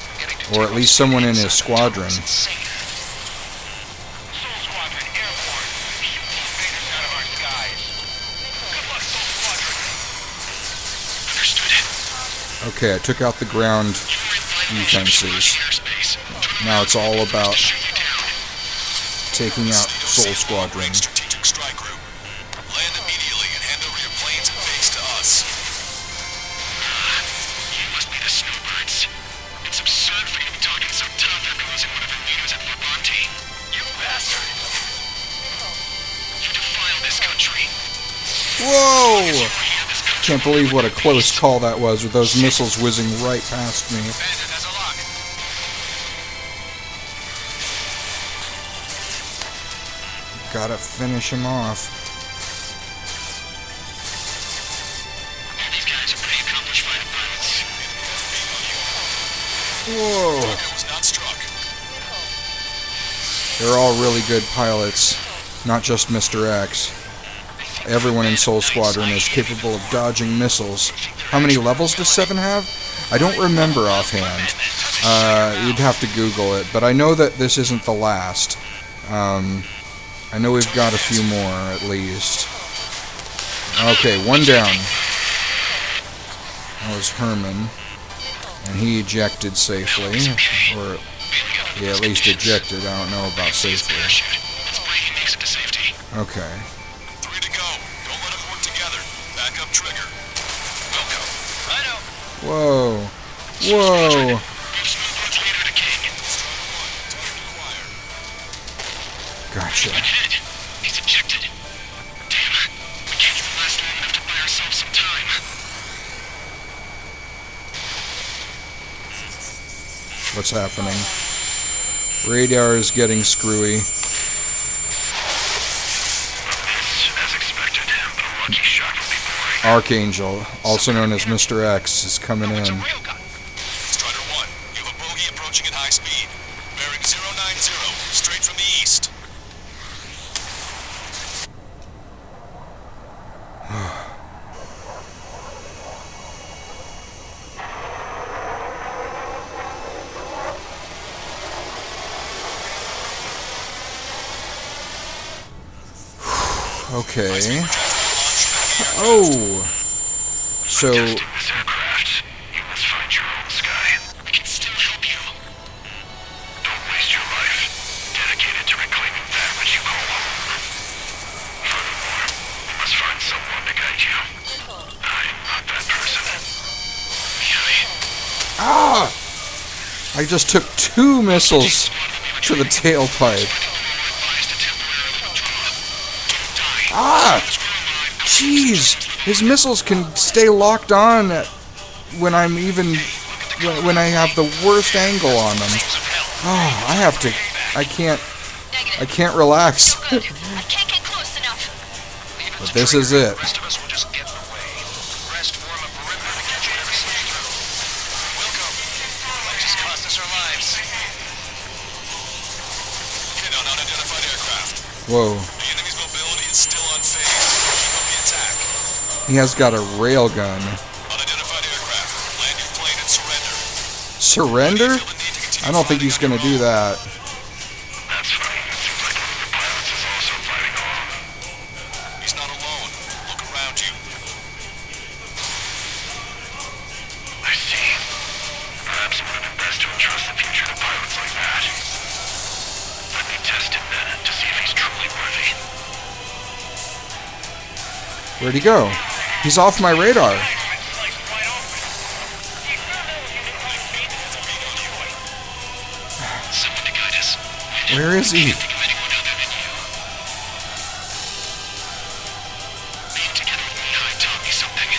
Or at least someone in his squadron. Soul Squadron, airborne. Shoot these invaders out of our skies. Good luck, Soul Squadron. Understood. Okay, I took out the ground defenses. Now it's all about taking out Soul Squadron. Strategic strike group. Land immediately and hand over your planes and base to us. You must be the snowbirds. It's absurd for you to be talking so tough after losing one of your leaders at Forbanti. You bastard. You defile this country. Whoa! Can't believe what a close call that was with those missiles whizzing right past me. Bandit has a lock. Gotta finish him off. These guys are pretty accomplished fighter pilots. Whoa! Target was not struck. They're all really good pilots, not just Mr. X. Everyone in Soul Squadron is capable of dodging missiles. How many levels does 7 have? I don't remember offhand. You'd have to Google it, but I know that this isn't the last. I know we've got a few more, at least. Okay, one down. That was Herman. And he ejected safely. Or, yeah, at least ejected. I don't know about safely. Parachute. It's breaking takes it to safety. Okay. 3 to go. Don't let them work together. Back up trigger. Wilco. Righto. Whoa. Whoa. Boost movements leader to King. Strider 1, target acquired. Gotcha. Hit. He's ejected. Damn. We can't even last long enough to buy ourselves some time. What's happening? Radar is getting screwy. As expected, but a lucky shot would be boring. Archangel, also known as Mr. X, is coming in. Strider 1, you have a bogey approaching at high speed. Bearing 090, straight from the east. Okay. Oh! So, Testing this aircraft. You must find your own sky. We can still help you. Don't waste your life. Dedicated to reclaiming that which you call home. Furthermore, we must find someone to guide you. I'm not that person. Beehive. ah! I just took 2 missiles to the tailpipe. Ah! Jeez! His missiles can stay locked on when I'm even... when I have the worst angle on them. Oh, I have to... I can't relax. I can't get close enough. But this is it. The rest of us will just get in the way. Rest form a perimeter to get you every slip through. Wilco, might just cost us our lives. Hit on unidentified aircraft. Whoa. The enemy's mobility is still unfazed. Keep up the attack. He has got a railgun. Unidentified aircraft. Land your plane and surrender. Surrender? Feel the need to continue I don't think he's gonna do that. That's funny. It seems like one of the pilots is also fighting along. He's not alone. Look around you. I see. Perhaps it would have been best to entrust the future to pilots like that. Let me test him then to see if he's truly worthy. Where'd he go? He's off my radar. Someone to guide us. Where is he? Think of anyone other than you. Being together with Beehive taught me something.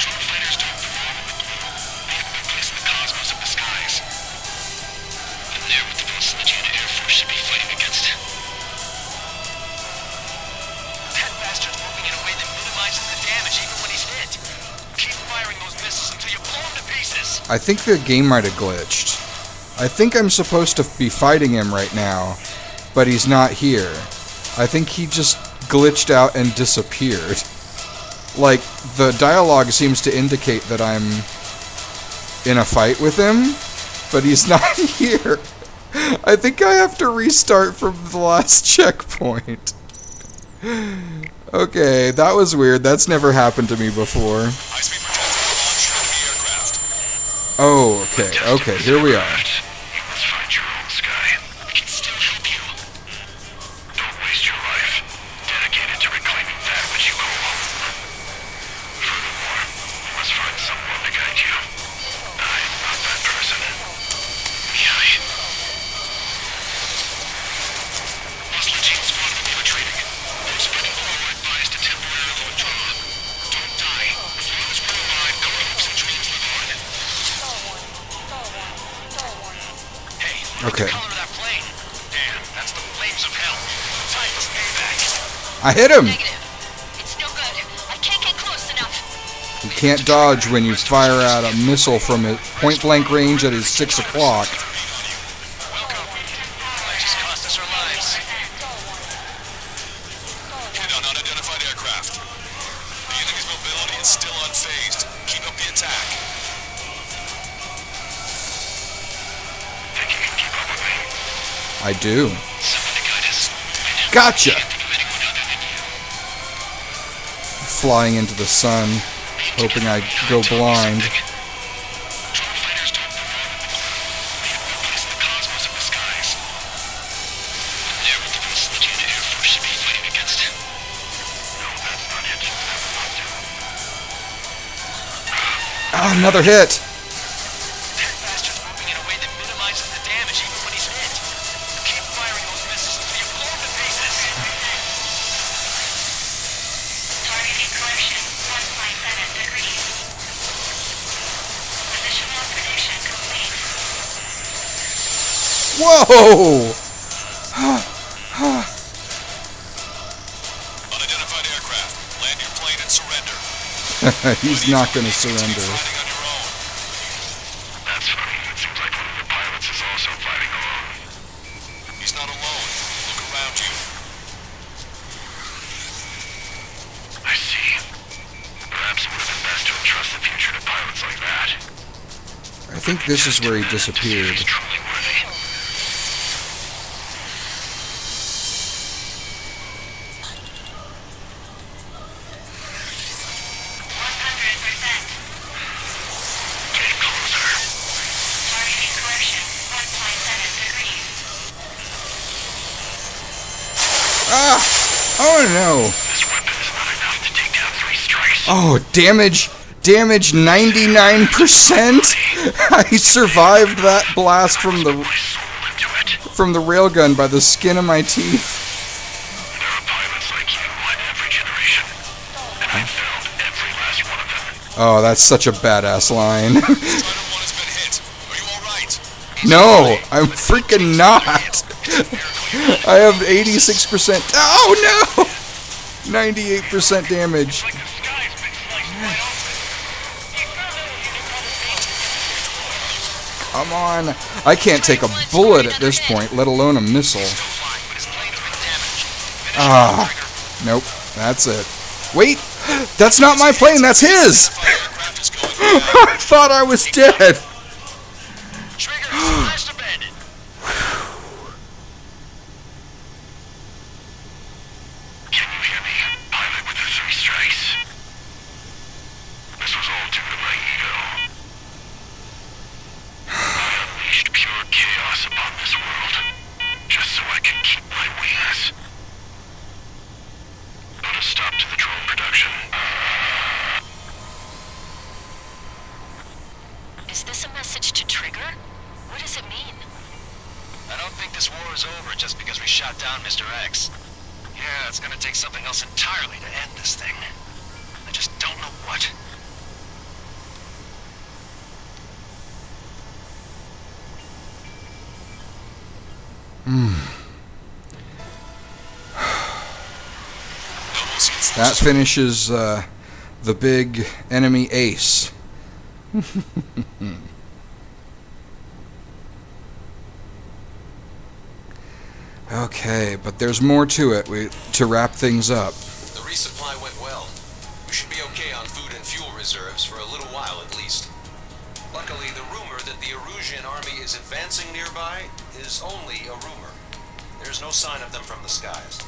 Drone fighters don't perform in the blue. They have no place in the cosmos of the skies. And they're what the Vasiligian Air Force should be fighting against. That bastard's moving in a way that minimizes the damage even when he's hit. Keep firing those missiles until you blow him to pieces. I think the game might have glitched. I think I'm supposed to be fighting him right now, but he's not here. I think he just glitched out and disappeared. Like, the dialogue seems to indicate that I'm in a fight with him, but he's not here. I think I have to restart from the last checkpoint. Okay, that was weird. That's never happened to me before. High-speed projectile launch from the aircraft. Oh, okay, here we are. You must find your own sky. We can still help you. Don't waste your life. Dedicated to reclaiming that which you call home. Furthermore, you must find someone to guide you. I'm not that person. Beehive. Vasiligian squad will be retreating. Those fighting below are advised to temporarily withdraw. Don't die. As long as we're alive, our hopes and dreams live on. Hey, look Okay. at the color of that plane. Damn, that's the flames of hell. Time for payback. I hit him! Negative. It's no good. I can't get close enough. You can't dodge when you fire out a missile from a point-blank range at his 6 o'clock. Welcome. Might just cost us our lives. Hit on unidentified aircraft. The enemy's mobility is still unfazed. Keep up the attack. Think you can keep up with me? I do. Someone to guide us. Gotcha! Think of anyone other than you. Flying into the sun, hoping I go blind. Drone fighters don't perform in the blue. They have no place in the cosmos of the skies. And they're what the Vasiligian Air Oh, another hit. That bastard's moving in a way that minimizes the damage even when he's hit. Keep firing those missiles until you blow him to pieces. Targeting correction, 1.7 degrees. Positional prediction complete. Whoa! Unidentified aircraft. Land your plane and surrender. He's not going to surrender. Fighting on your own. That's funny. It seems like one of the pilots is also fighting alone. He's not alone. Look around you. I see. Perhaps it would have been best to entrust the future to pilots like that. I think this is where he disappeared. He's truly worthy. Getting closer. Targeting correction, 1.7 degrees. Ah! Oh no! This weapon is not enough to take down 3 strikes. Oh, damage 99%? I survived that blast from the railgun by the skin of my teeth. There are pilots like you in every generation, and I've found every last one of them. Oh, that's such a badass line. Strider 1 has been hit. Are you alright? No, I'm freaking not. I have 86%. Oh no! 98% damage. Like the sky's been sliced wide open. Come on. I can't take a bullet at this point, let alone a missile. Ah, nope, that's it. Wait, that's not my plane, that's his! I thought I was dead. Trigger, last abandoned. Can you hear me, pilot with the 3 strikes? This was all due to my ego. I unleashed pure chaos upon this world, just so I can keep my wings. Put a stop to the drone production. Is this a message to Trigger? What does it mean? I don't think this war is over just because we shot down Mr. X. Yeah, it's gonna take something else entirely to end this thing. I just don't know what. That finishes the big enemy ace. Okay, but there's more to it to wrap things up. The resupply went well. We should be okay on food and fuel reserves for a little while at least. Luckily, the rumor that the Erusian army is advancing nearby is only a rumor. There's no sign of them from the skies.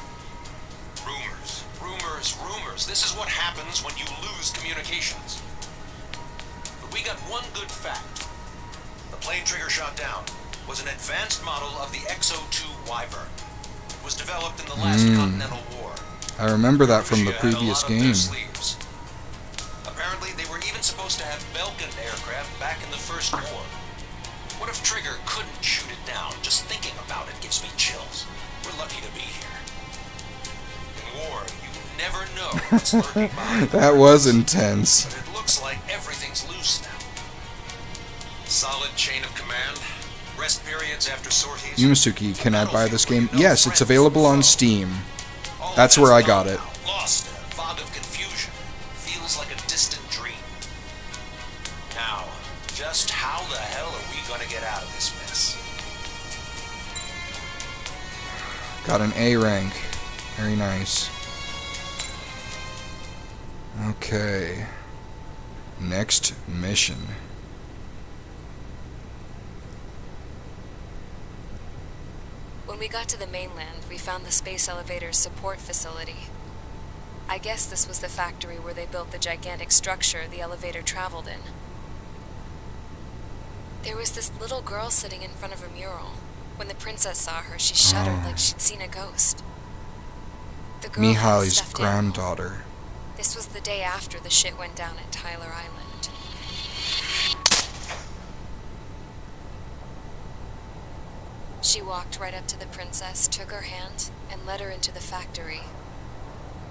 Rumors, rumors, rumors. This is what happens when you lose communications. But we got one good fact. The plane Trigger shot down was an advanced model of the XO2 Wyvern. It was developed in the last Continental War. I remember that from the Russia had a previous lot up their game. sleeves. Apparently, they were even supposed to have Belkin aircraft back in the First War. What if Trigger couldn't shoot it down? Just thinking about it gives me chills. We're lucky to be here. In war, you never know what's lurking behind. That was intense. But it looks like everything's loose now. Solid chain of command. Rest periods after sorties. Yumasuki, can I buy this game? Yes, it's available on Steam. That's where I got it. Lost in a fog of confusion. Feels like a distant dream. Now, just how the hell are we gonna get out of this mess? Got an A rank. Very nice. Okay. Next mission. When we got to the mainland, we found the space elevator's support facility. I guess this was the factory where they built the gigantic structure the elevator traveled in. There was this little girl sitting in front of a mural. When the princess saw her, she shuddered like she'd seen a ghost. The girl had a Mihai's stuffed animal. granddaughter. This was the day after the shit went down at Tyler Island. She walked right up to the princess, took her hand, and led her into the factory.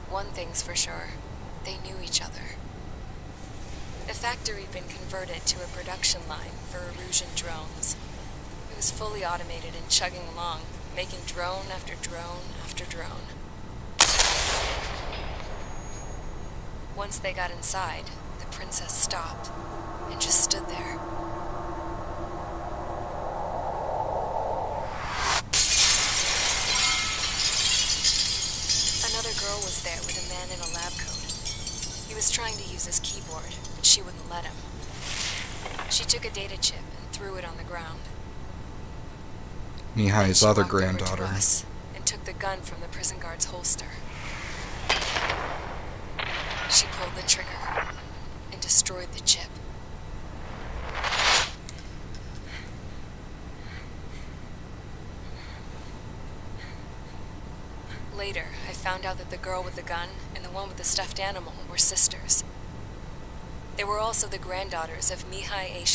One thing's for sure, they knew each other. The factory had been converted to a production line for Erusian drones. It was fully automated and chugging along, making drone after drone after drone. Once they got inside, the princess stopped and just stood there. Another girl was there with a man in a lab coat. He was trying to use his keyboard, but she wouldn't let him. She took a data chip and threw it on the ground. Mihai's other granddaughter. And took the gun from the prison guard's holster. She pulled the trigger and destroyed the chip. Later, I found out that the girl with the gun and the one with the stuffed animal were sisters. They were also the granddaughters of Beehive,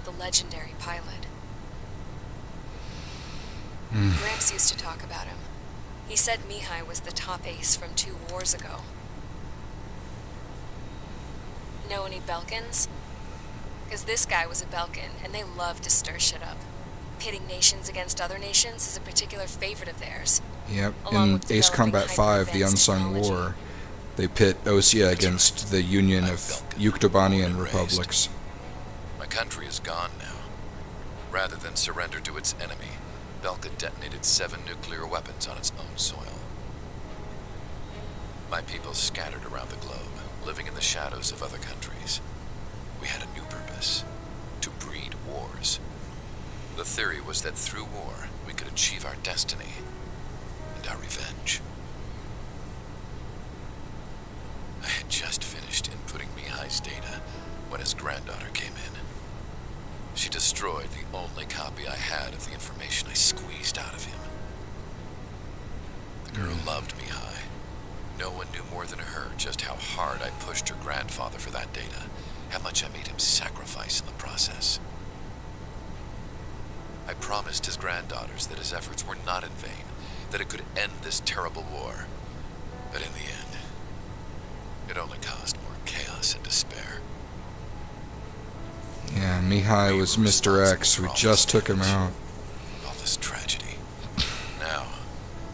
the legendary pilot. Gramps used to talk about him. He said Beehive was the top ace from 2 wars ago. Know any Belkans? Because this guy was a Belkan, and they love to stir shit up. Pitting nations against other nations is a particular favorite of theirs. Yep, in Ace Combat 5, The Unsung War, they pit Osea against the Union of Yuktobanian Republics. My country is gone now. Rather than surrender to its enemy, Belka detonated 7 nuclear weapons on its own soil. My people scattered around the globe, living in the shadows of other countries. We had a new purpose: to breed wars. The theory was that through war, we could achieve our destiny and our revenge. I had just finished inputting Mihai's data when his granddaughter came in. She destroyed the only copy I had of the information I squeezed out of him. The girl loved Mihai. No one knew more than her just how hard I pushed her grandfather for that data, how much I made him sacrifice in the process. I promised his granddaughters that his efforts were not in vain, that it could end this terrible war. But in the end, it only caused more chaos and despair. Yeah, Mihai was Mr. X who just took him out. All this tragedy. Now,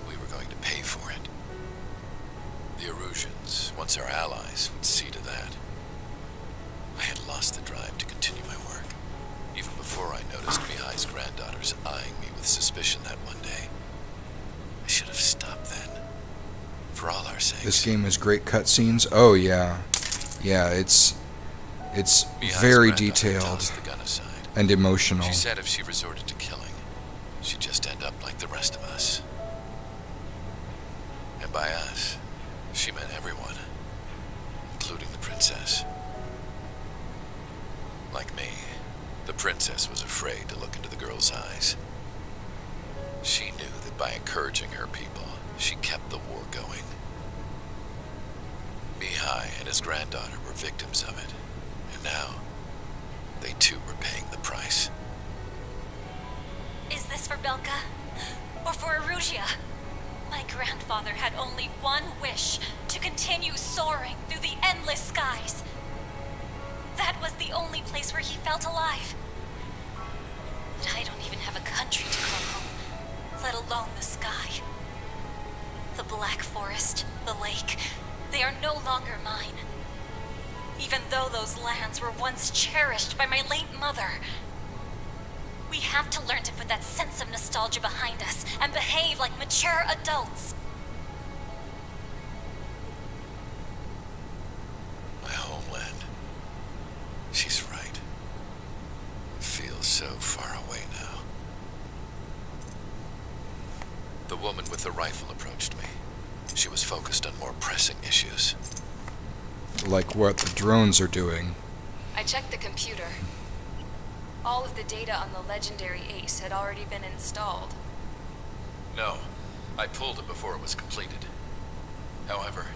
we were going to pay for it. The Erusians, once our allies, would see to that. I had lost the drive to continue my work, even before I noticed Mihai's granddaughters eyeing me with suspicion that one day. I should have stopped then. For all our sakes. This game has great cutscenes. Oh yeah. Yeah, it's very detailed and emotional. She said if she resorted to killing, she'd just end up like the rest of us. And by us, she meant everyone, including the princess. Like me, the princess was afraid to look into the girl's eyes. She knew that by encouraging her people, she kept the war going. Beehive and his granddaughter were victims of it, and now, they too were paying the price. Is this for Belka? Or for Erusia? My grandfather had only one wish: to continue soaring through the endless skies. That was the only place where he felt alive. But I don't even have a country to call home, let alone the sky. The Black Forest, the lake, they are no longer mine. Even though those lands were once cherished by my late mother. We have to learn to put that sense of nostalgia behind us and behave like mature adults. My homeland. She's right. It feels so far away now. The woman with the rifle approached me. She was focused on more pressing issues. Like what the drones are doing. I checked the computer. All of the data on the legendary Ace had already been installed. No, I pulled it before it was completed. However,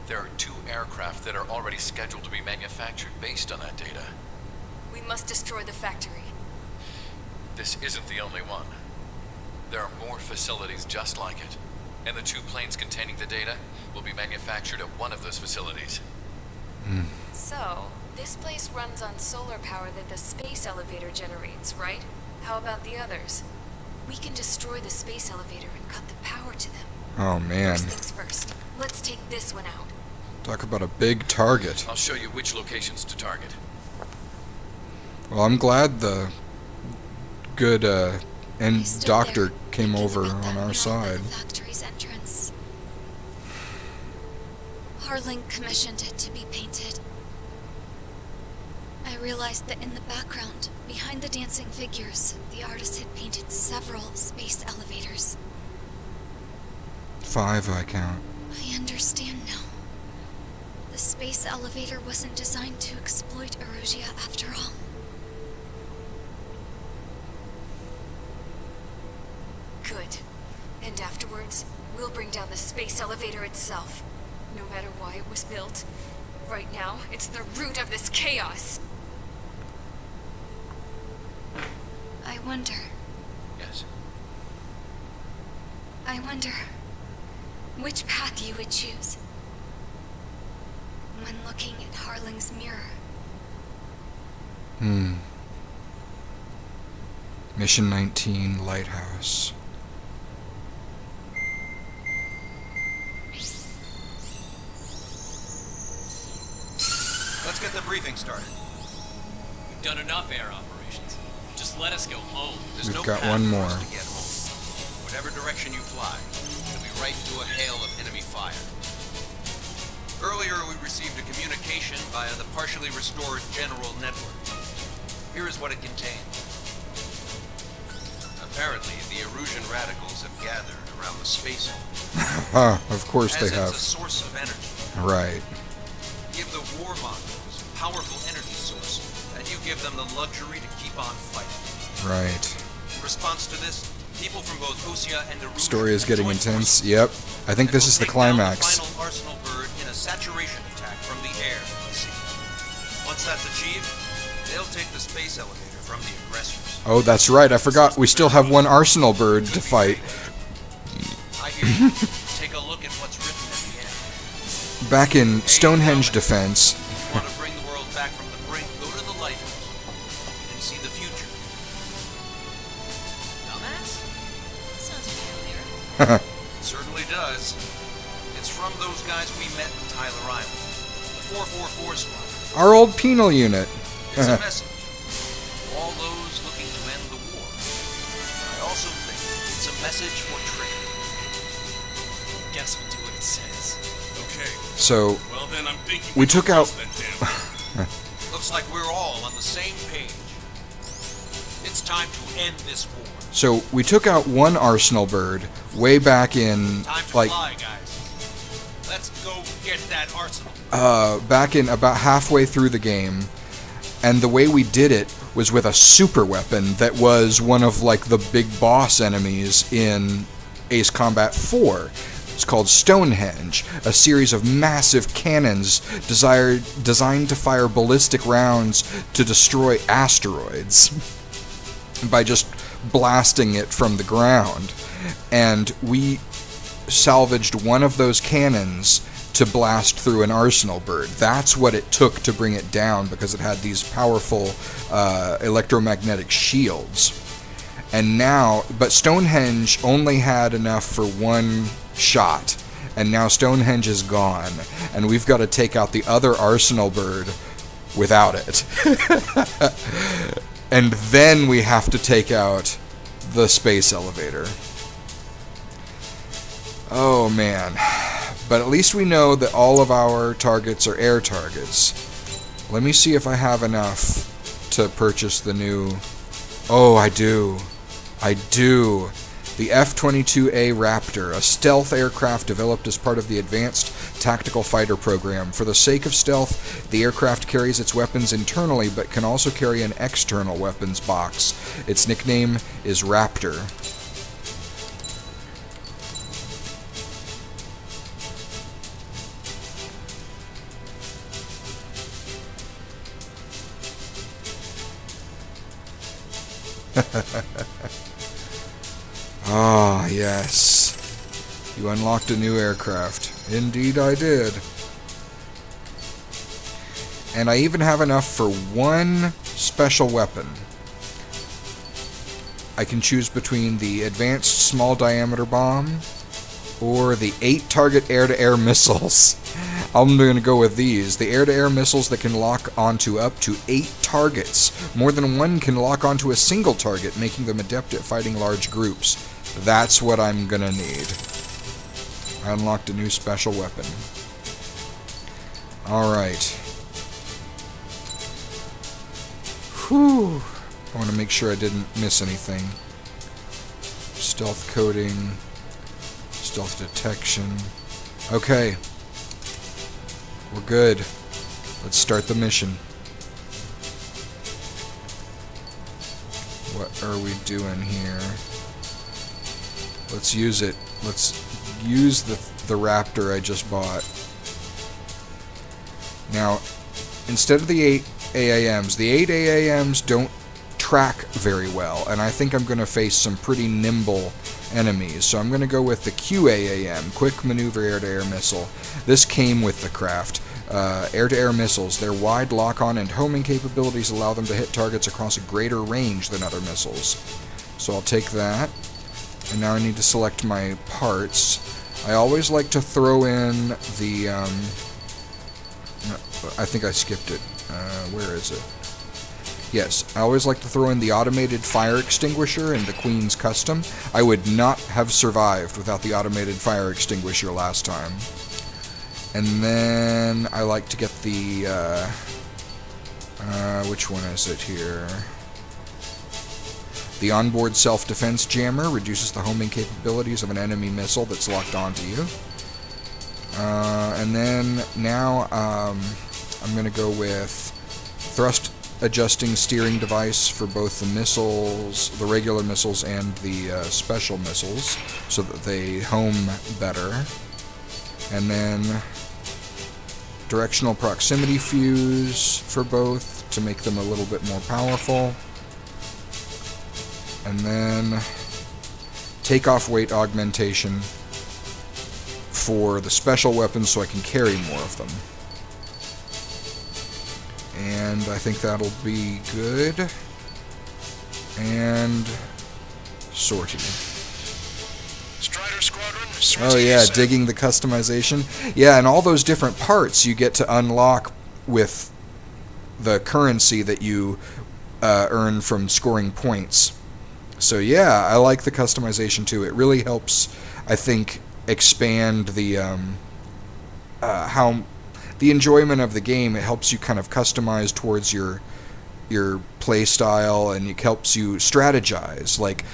there are 2 aircraft that are already scheduled to be manufactured based on that data. We must destroy the factory. This isn't the only one. There are more facilities just like it, and the 2 planes containing the data will be manufactured at one of those facilities. So, this place runs on solar power that the space elevator generates, right? How about the others? We can destroy the space elevator and cut the power to them. Oh man. First things first. Let's take this one out. Talk about a big target. I'll show you which locations to target. Well, I'm glad the good I and stood doctor there, came thinking over about that on our mural side. by the factory's entrance. Harling commissioned it to be painted. I realized that in the background, behind the dancing figures, the artist had painted several space elevators. 5 I count. I understand now. The space elevator wasn't designed to exploit Erosia after all. Good. And afterwards, we'll bring down the space elevator itself. No matter why it was built. Right now, it's the root of this chaos. I wonder which path you would choose when looking at Harling's mirror. Mission 19, Lighthouse. Let's get the briefing started. We've done enough air operations. Just let us go home. There's We've no got path one for more. us to get home. Whatever direction you fly, it'll be right into a hail of enemy fire. Earlier, we received a communication via the partially restored general network. Here is what it contained. Apparently, the Erusian radicals have gathered around the space elevator. Of course they As have. it's a source of energy. Right. Give the warmongers a powerful energy source, and you give them the luxury to keep on fighting. Right. In response to this, people from both Osia and Erusian Story is have getting joined intense. forces. Yep. I think And this will is the take down climax. The final arsenal bird in a saturation attack from the air and the sea. Once that's achieved, they'll take the space elevator from the aggressors. Oh, that's right. I forgot. We still have one arsenal bird to fight. I hear you. Take a look at what's written at the end. Back in Stonehenge defense. If you want to bring the world back from the brink, go to the Lighthouse. You can see the future. Dumbass? Sounds familiar. It certainly does. It's from those guys we met in Tyler Island. The 444 squad. Our old penal unit. It's a message. To all those looking to end the war. But I also think it's a message for trade. Guess we'll do what it says. Okay, So, well then I'm thinking we took out... that damn thing. Looks like we're all on the same page. It's time to end this war. So, we took out one arsenal bird way back in, Time to like, fly, guys. Let's go get that arsenal. back in about halfway through the game. And the way we did it was with a super weapon that was one of, like, the big boss enemies in Ace Combat 4. It's called Stonehenge, a series of massive cannons designed to fire ballistic rounds to destroy asteroids by just blasting it from the ground. And we salvaged one of those cannons to blast through an arsenal bird. That's what it took to bring it down, because it had these powerful electromagnetic shields. And now, but Stonehenge only had enough for one shot, and now Stonehenge is gone, and we've got to take out the other arsenal bird without it. And then we have to take out the space elevator. Oh man. But at least we know that all of our targets are air targets. Let me see if I have enough to purchase the new... Oh, I do. I do. The F-22a Raptor, a stealth aircraft developed as part of the Advanced Tactical Fighter Program. For the sake of stealth, the aircraft carries its weapons internally, but can also carry an external weapons box. Its nickname is Raptor. Ah, yes. You unlocked a new aircraft. Indeed I did. And I even have enough for one special weapon. I can choose between the advanced small diameter bomb or the 8-target air-to-air missiles. I'm going to go with these. The air-to-air missiles that can lock onto up to 8 targets. More than one can lock onto a single target, making them adept at fighting large groups. That's what I'm going to need. I unlocked a new special weapon. Alright. Whew. I want to make sure I didn't miss anything. Stealth coding. Stealth detection. Okay. We're good. Let's start the mission. What are we doing here? Let's use it. Let's use the Raptor I just bought. Now, instead of the 8 AAMs, the 8 AAMs don't track very well, and I think I'm going to face some pretty nimble enemies, so I'm going to go with the QAAM, Quick Maneuver Air-to-Air Missile. This came with the craft. Air-to-air missiles. Their wide lock-on and homing capabilities allow them to hit targets across a greater range than other missiles. So I'll take that. And now I need to select my parts. I always like to throw in the... I think I skipped it. Where is it? Yes, I always like to throw in the automated fire extinguisher in the Queen's Custom. I would not have survived without the automated fire extinguisher last time. And then I like to get the, which one is it here? The onboard self-defense jammer reduces the homing capabilities of an enemy missile that's locked onto you. And then now I'm going to go with thrust adjusting steering device for both the missiles, the regular missiles, and the special missiles, so that they home better. And then directional proximity fuse for both to make them a little bit more powerful. And then takeoff weight augmentation for the special weapons so I can carry more of them. And I think that'll be good. And sortie. Strider Squadron, oh yeah, digging the customization. Yeah, and all those different parts you get to unlock with the currency that you earn from scoring points. So yeah, I like the customization too. It really helps, I think, expand the how the enjoyment of the game. It helps you kind of customize towards your play style, and it helps you strategize. Like,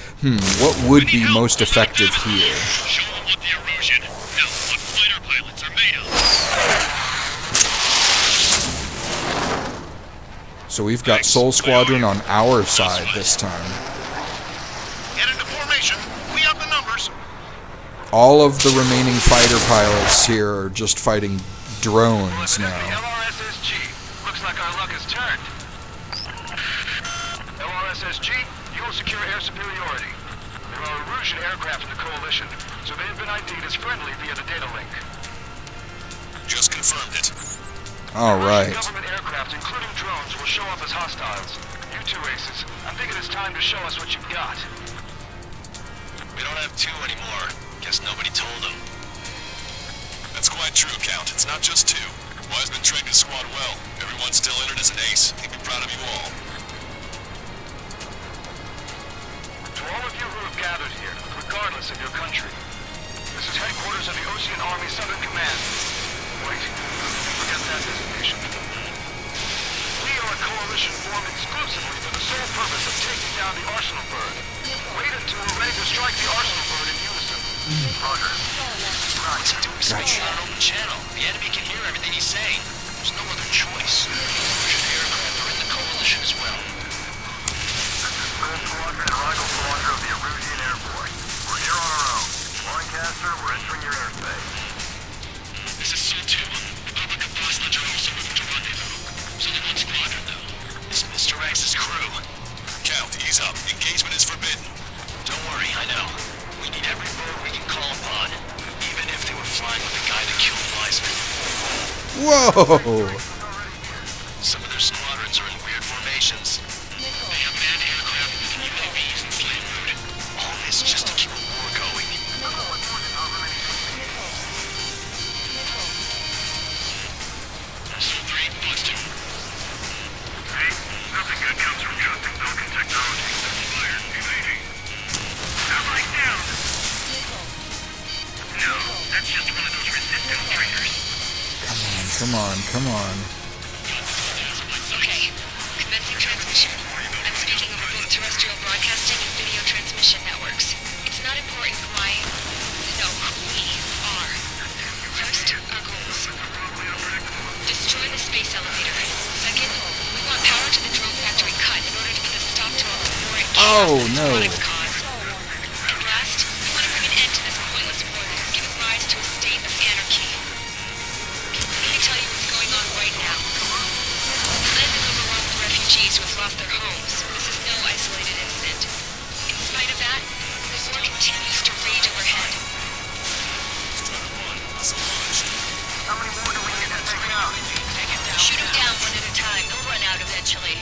what would be most effective here? Show them what the erosion, no, what fighter pilots are made of. So we've got Soul Squadron on our side this time. Get into formation. We have the numbers. All of the remaining fighter pilots here are just fighting drones now. LRSSG. Looks like our luck has turned. LRSSG, you will secure air superiority. There are Erusian aircraft in the coalition, so they have been ID'd as friendly via the data link. Just confirmed it. All right. Government aircraft, including drones, will show up as hostiles. You two aces, I'm thinking it's time to show us what you've got. We don't have two anymore. Guess nobody told them. That's quite true, Count. It's not just two. Wiseman trained his squad well. Everyone's still in it as an ace. He'd be proud of you all. To all of you who have gathered here, regardless of your country, this is headquarters of the Ocean Army Southern Command. Wait, forget that designation. We are a coalition formed exclusively for the sole purpose of taking down the Arsenal Bird. Wait until we're ready to strike the Arsenal Bird in unison. Roger. He's doing speaking on an open channel. The enemy can hear everything he's saying. There's no other choice. Russian aircraft are in the coalition as well. This is Full Squadron and Rifle Squadron of the Erusian Air Force. We're here on our own. Lancaster, we're entering your airspace. This is Sol-2. Republic of Bosnia are also moving to rendezvous. It's only one squadron, though. This misdirects his crew. Count, ease up. In case Whoa! Some of their squadrons are in weird formations. They have manned aircraft with UAVs and slave food. All this just to keep a war going. Zone 3, plus 2. Hey, nothing good comes from trusting broken technology. Fire, evading. Allies down. No, that's just one of those resistance traitors. Come on, come on. Okay, commencing transmission. I'm speaking over both terrestrial broadcasting and video transmission networks. It's not important why, no, who we are. First, our goals. Destroy the space elevator. Second, we want power to the drone factory cut in order to put a stop to all the war and chaos this product's cause. And last, we want to bring an end to this pointless war that is giving rise to a state of anarchy. Let me tell you what's going on right now. The land is overrun with refugees who have lost their homes. This is no isolated incident. In spite of that, the war continues to rage overhead. How many more do we need to take out? Shoot them down one at a time. They'll run out eventually.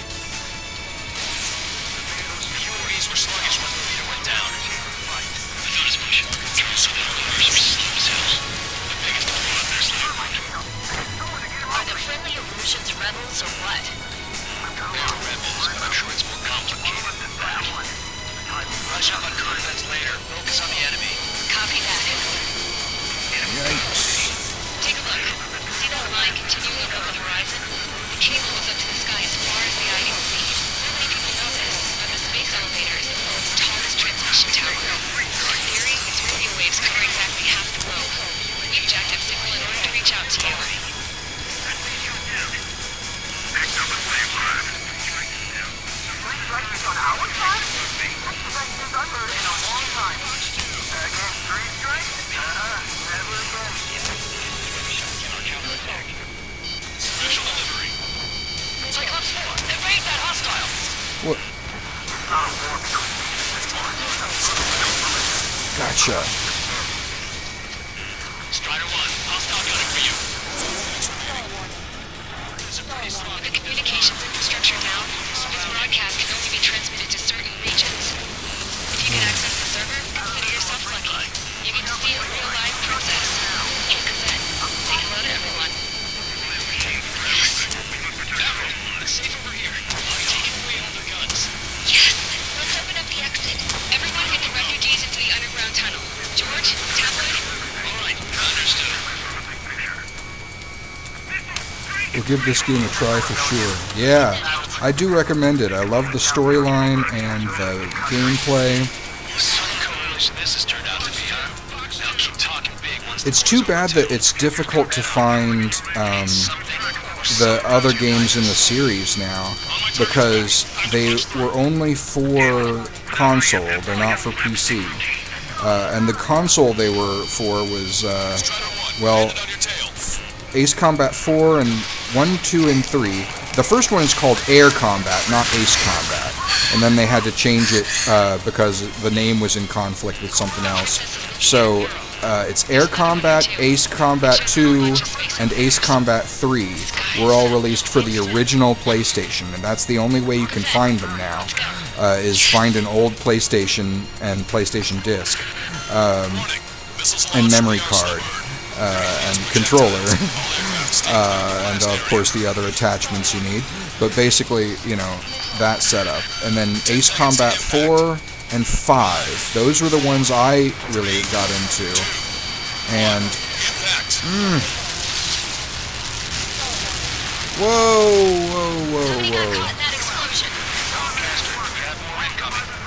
The UAVs were sluggish when the leader went down. I thought as much. So the leaders were slow as hell. The biggest of all their slave. Are the friendly illusions rebels or what? They're rebels, but I'm sure it's more complicated than that. Rush up on Corvettes later. Focus on the enemy. Copy that. Yikes. Take a look. See that line continuing above the horizon? The cable goes up to the sky as far as the eye can see. Not many people know this, but the space elevator is the world's tallest transmission tower. In theory, its radio waves cover exactly half the globe. We've jacked up signal in order to reach out to you. Next up is Wave 5. On our side? That's the best news I've heard in a long time. Again, 3 strikes? Never again. Special delivery. Cyclops 4, evade that hostile! What? Gotcha. Strider 1, hostile gunning for you. With the communications infrastructure down, this broadcast can only be transmitted to certain regions. If you can access the server, consider yourself lucky. You get to see a real live process. And Cassette, say hello to everyone. Admiral, it's safe over here. I'm taking away all the guns. Yes! Let's open up the exit. Everyone get the refugees into the underground tunnel. George, Tabloid? All right, understood. We'll give this game a try for sure. Yeah, I do recommend it. I love the storyline and the gameplay. Some coalition this has turned out to be, huh? Now keep talking big once It's too bad that it's difficult to find the other games in the series now, because they were only for console, they're not for PC. And the console they were for was, well, Ace Combat 4 and 1, 2, and 3. The first one is called Air Combat, not Ace Combat. And then they had to change it because the name was in conflict with something else. So it's Air Combat, Ace Combat 2, and Ace Combat 3 were all released for the original PlayStation, and that's the only way you can find them now, is find an old PlayStation and PlayStation disc, and memory card, and controller, and of course the other attachments you need. But basically, you know, that setup. And then Ace Combat 4 and 5, those were the ones I really got into. And whoa.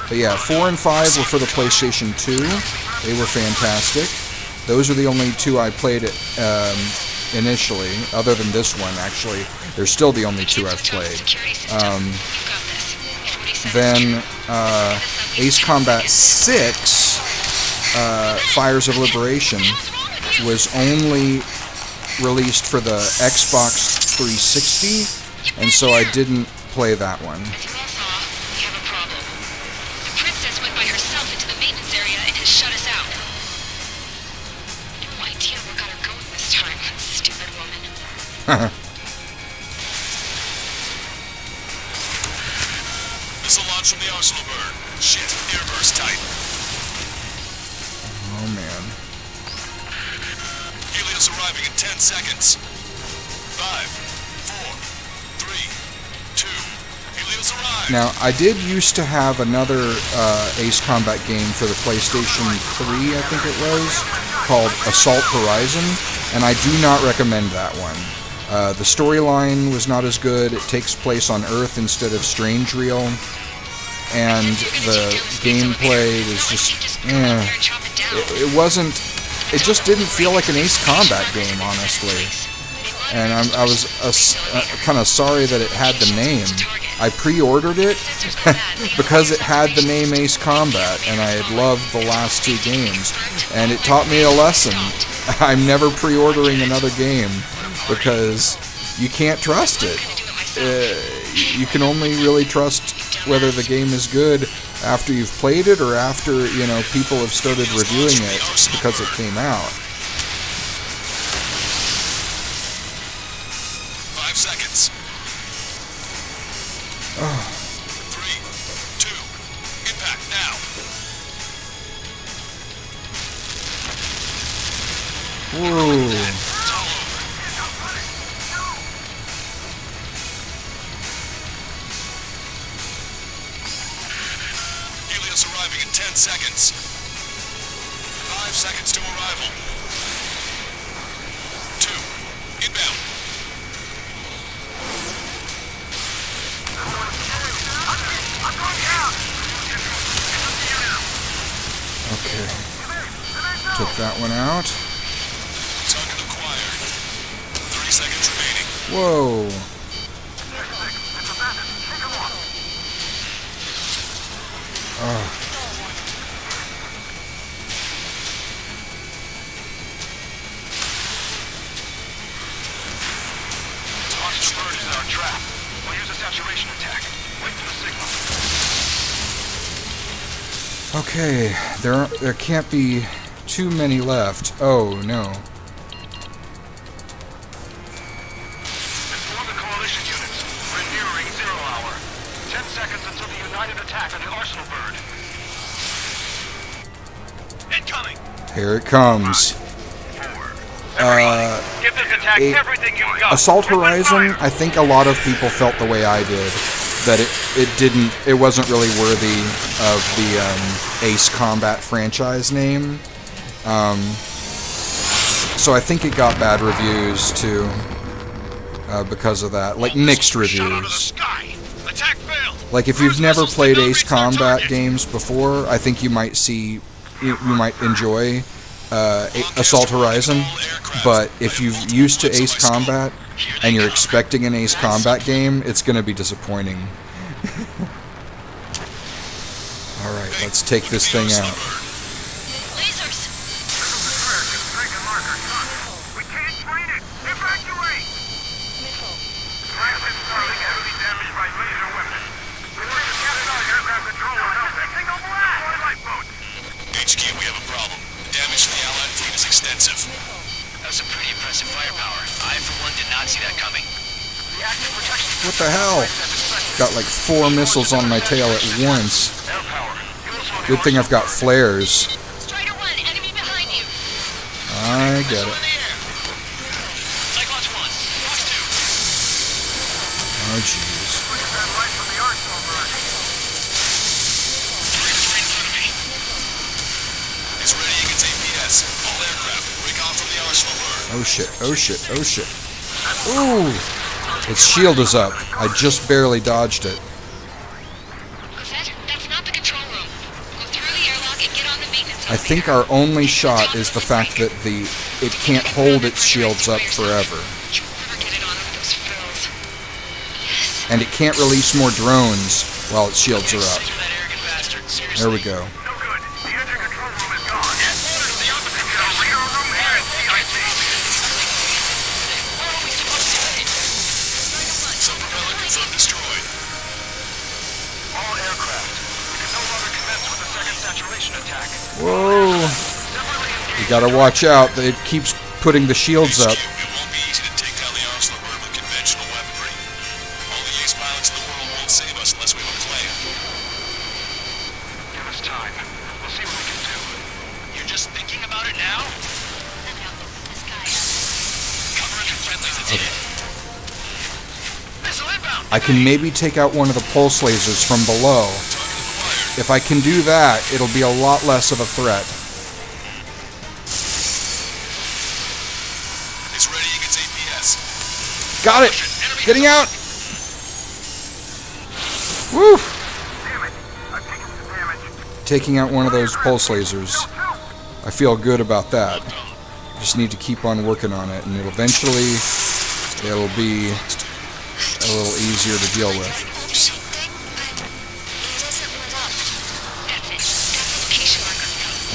But yeah, 4 and 5 were for the PlayStation 2. They were fantastic. Those are the only two I played initially, other than this one, actually. They're still the only two I've played. Then Ace Combat 6, Fires of Liberation, was only released for the Xbox 360, and so I didn't play that one. Missile launch from the arsenal bird. Shit, air burst tight. Oh man. Helios arriving in 10 seconds. 5, 4, 3, 2. Helios arrived. Now, I did used to have another Ace Combat game for the PlayStation 3, I think it was, called Assault Horizon, and I do not recommend that one. The storyline was not as good. It takes place on Earth instead of Strange Real, and the gameplay was just, it wasn't, it just didn't feel like an Ace Combat game, honestly. And I was kind of sorry that it had the name. I pre-ordered it because it had the name Ace Combat, and I had loved the last 2 games. And it taught me a lesson. I'm never pre-ordering another game because you can't trust it. You can only really trust whether the game is good after you've played it or after, you know, people have started reviewing it because it came out. 5 seconds. 3, 2, impact now. Whoa. Helios arriving in 10 seconds. 5 seconds to arrival. 2, inbound. Okay. Took that one out. Target acquired. 3 seconds remaining. Whoa. Oh. Target's bird is our trap. We'll use a saturation attack. Wait for the signal. Okay, there can't be too many left. Oh no. Inform the coalition units. We're nearing 0 hour. 10 seconds until the united attack on the arsenal bird. Incoming! Here it comes. Give this attack everything you've got. Assault Horizon, I think a lot of people felt the way I did. That it wasn't really worthy of the Ace Combat franchise name. So I think it got bad reviews too, because of that. Like mixed reviews. Attack failed. Like if you've never played Ace Combat games before, I think you might might enjoy Assault Horizon. But if you're used to Ace Combat and you're expecting an Ace Combat game, it's going to be disappointing. Alright, let's take this thing out. Lasers! We can't find it. Evacuate. Plant is heavily damaged by laser weapons. We're working to get our aircraft control on Deploy lifeboats. HQ, we have a problem. The damage to the Allied fleet is extensive. That was some pretty impressive firepower. I, for one, did not see that coming. The active protection. What the hell? Got like 4 missiles on my tail at once. Air power. Good thing I've got flares. Strider 1, enemy behind you. I get it. Cyclops 1, Fox 2. Oh jeez. Look at that light from the arsenal bird. Target's right in front of me. It's readying its APS. All aircraft, recon from the arsenal bird. Oh shit, oh shit, oh shit. Ooh! Its shield is up. I just barely dodged it. That's not the control room. Go through the airlock and get on the maintenance I think our only shot is the fact that it can't hold its shields up forever. And it can't release more drones while its shields are up. There we go. No good. The engine control room is gone. The opposite radar room and CIC. Sub-propeller confirmed destroyed. All aircraft. We can no longer commence with the second saturation attack. Whoa! You gotta watch out. It keeps putting the shields up. It won't be easy to take down the arsenal bird. I can maybe take out one of the pulse lasers from below. If I can do that, it'll be a lot less of a threat. It's readying its APS. Got it! Getting out! Woo! Damn it. I've taken some damage. Taking out one of those pulse lasers. I feel good about that. Just need to keep on working on it, and it'll eventually be a little easier to deal with.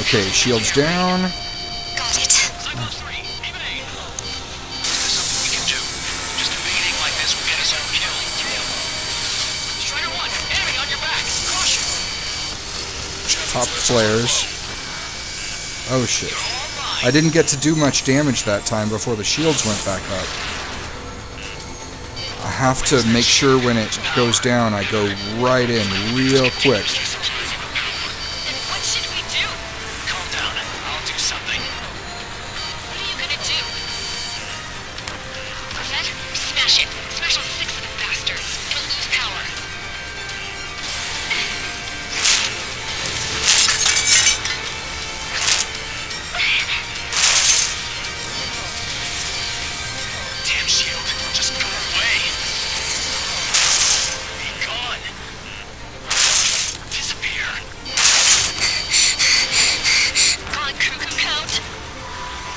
Okay, shields down. Got it. There's something we can do. Just evading like this will get us all killed. Strider 1, enemy on your back. Caution. Pop flares. Oh shit. I didn't get to do much damage that time before the shields went back up. I have to make sure when it goes down, I go right in real quick. Then what should we do? Calm down. I'll do something. What are you gonna do? Set? Smash it. Smash all 6 of the bastards. It'll lose power. Damn shield. Just go away. Be gone. Disappear. Gone, cuckoo count.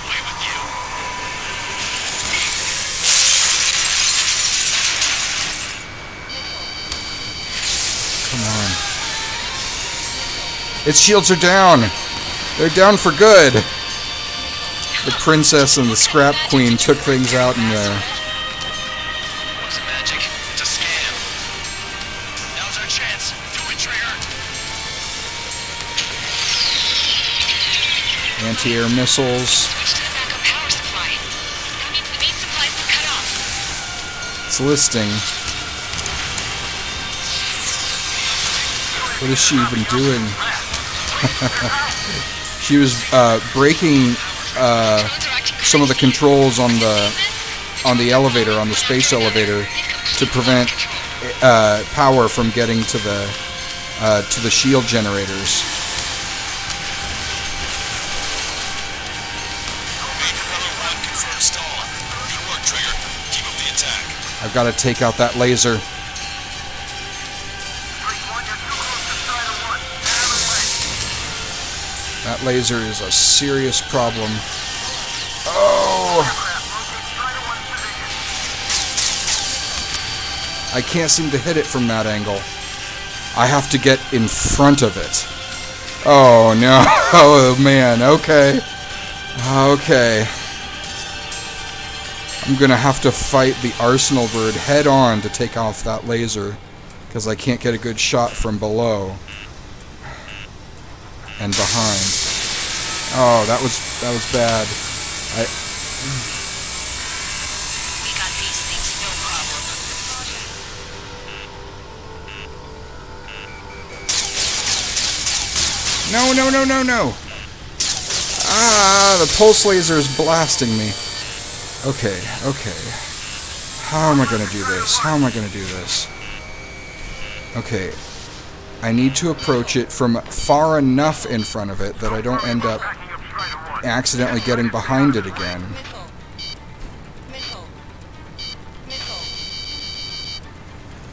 Away with you. Come on. Its shields are down! They're down for good! The princess and the scrap queen took things out in there. Wasn't magic. It's a scam. Now's our chance. Do it, Trigger. Anti-air missiles. Switch to the backup power supply. That means the main supply's been cut off. It's listing. What is she even doing? She was breaking some of the controls on the elevator, on the space elevator, to prevent power from getting to the shield generators. Confirmed stall. Good work, Trigger. Keep up the attack. I've got to take out that laser. That laser is a serious problem. Oh! I can't seem to hit it from that angle. I have to get in front of it. Oh no! Oh man, okay. Okay. I'm gonna have to fight the Arsenal bird head on to take off that laser, because I can't get a good shot from below and behind. Oh, that was bad. We got these things, no problem. No. Ah, the pulse laser is blasting me. Okay. How am I gonna do this? Okay. I need to approach it from far enough in front of it that I don't end up accidentally getting behind it again.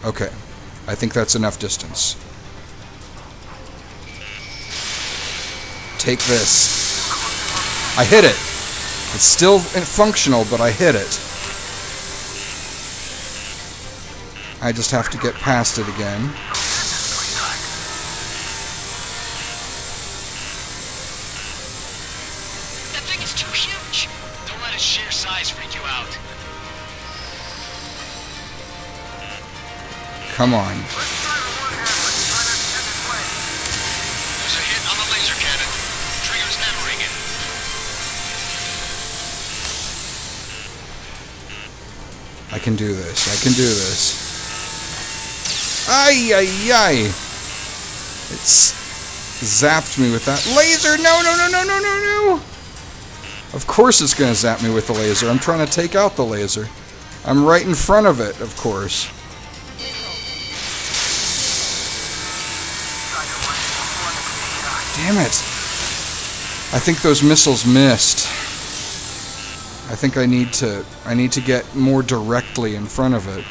Okay. I think that's enough distance. Take this. I hit it. It's still functional, but I hit it. I just have to get past it again. That thing is too huge. Don't let its sheer size freak you out. Come on. There's a hit on the laser cannon. Trigger's hammering it. I can do this. Ay. It's zapped me with that laser. No. Of course it's going to zap me with the laser. I'm trying to take out the laser. I'm right in front of it, of course. Damn it. I think those missiles missed. I think I need to get more directly in front of it.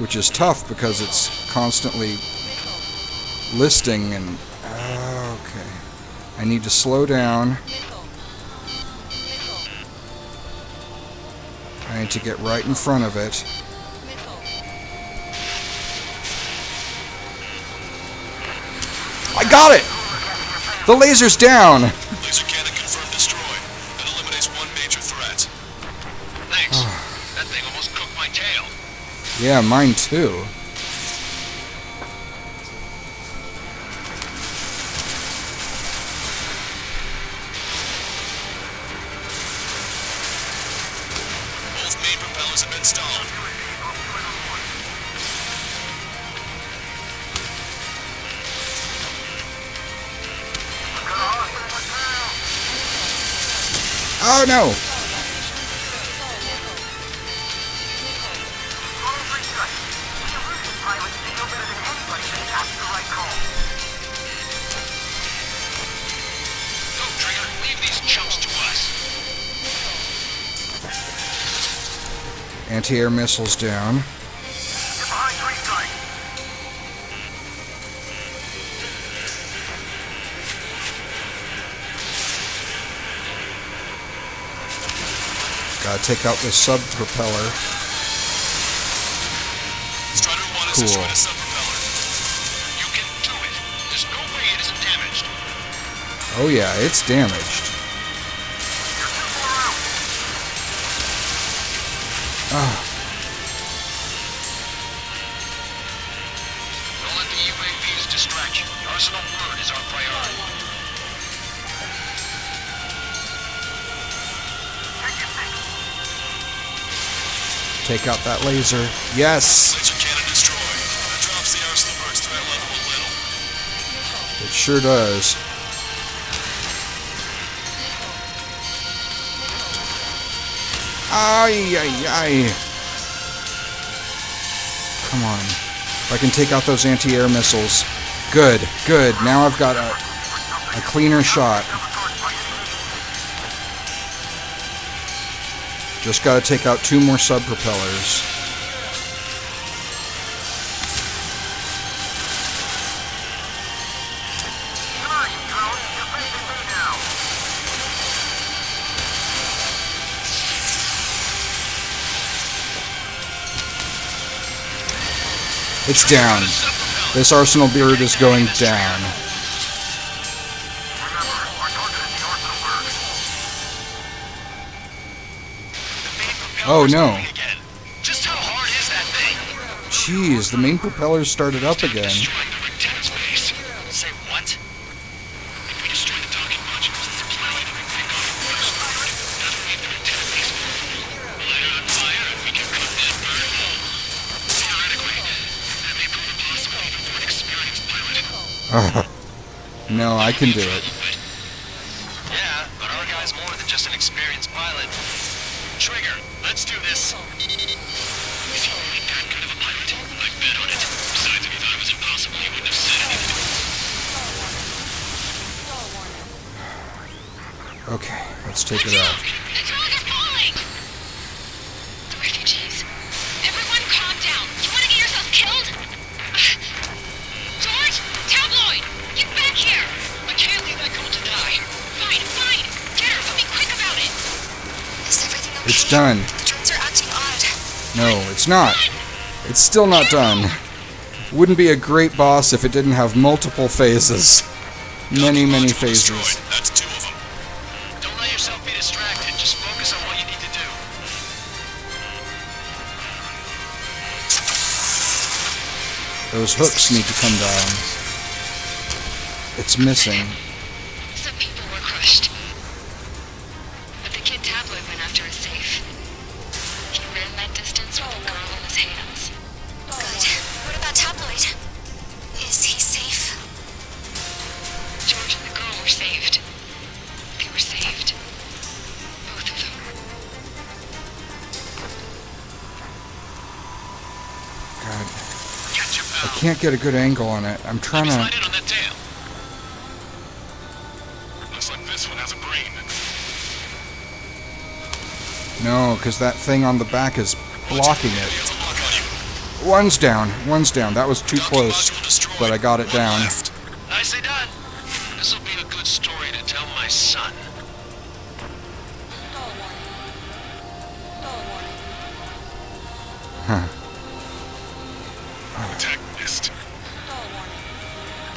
Which is tough because it's constantly listing and... okay. I need to slow down. I need to get right in front of it. I got it! The laser's down! Laser cannon confirmed destroyed. That eliminates one major threat. Thanks. That thing almost cooked my tail. Yeah, mine too. Both main propellers have been stalled. Oh no! Go, Trigger. Leave these chumps to us. Anti-air missiles down. Gotta take out the sub-propeller. Strider 1 has Cool. destroyed a sub-propeller. You can do it. There's no way it isn't damaged. Oh yeah, it's damaged. Ah, Don't let the UAVs distract you. Arsenal Word is our priority. take out that laser. Yes! Laser cannon destroyed. That drops the Arsenal Bird's threat level a little. It sure does. Ay, ay, ay. Come on. If I can take out those anti-air missiles. Good, good. Now I've got a cleaner shot. Just gotta take out 2 more sub-propellers. It's down. This Arsenal Bird is going down. Oh no. Just how hard is that thing? Jeez, the main propeller started up again. Destroying the Recten's base. Say what? If we destroy the docking modules, the supply line will pick off the first bird. That'll leave the Recten base full. We'll light it on fire and we can cut that bird whole. Theoretically, that may prove impossible even for an experienced pilot. No, I can do it. Yeah, but our guy's more than just an experienced pilot. Trigger, let's do this. Is he really that good of a pilot? I bet on it. Besides, if he thought it was impossible, he wouldn't have said anything. Okay, let's take it out. The dog is falling! The refugees. Everyone calm down. You want to get yourself killed? George! Tabloid! Get back here! I can't leave that girl to die. Fine, fine. Get her, but be quick about it. Is everything okay? It's done. The drones are acting odd. No, it's not. It's still not done. Wouldn't be a great boss if it didn't have multiple phases. Many, many Module phases. destroyed. That's 2 of them. Don't let yourself be distracted. Just focus on what you need to do. Those hooks need to come down. It's missing. Some people were crushed. But the kid Tabloid went after a safe. He ran that distance with a girl in his hands. Good. What about Tabloid? Is he safe? George and the girl were saved. They were saved. Both of them. God, Catch him, I pal. can't get a good angle on it. I'm trying Slide to... in on that tail. this one has a brain. No, because that thing on the back is blocking He it. has a lock on you. One's down. One's down. That was too Docking close, module destroyed. but I got it One down. left. Nicely done. This'll be a good story to tell my son. Huh. Attack missed.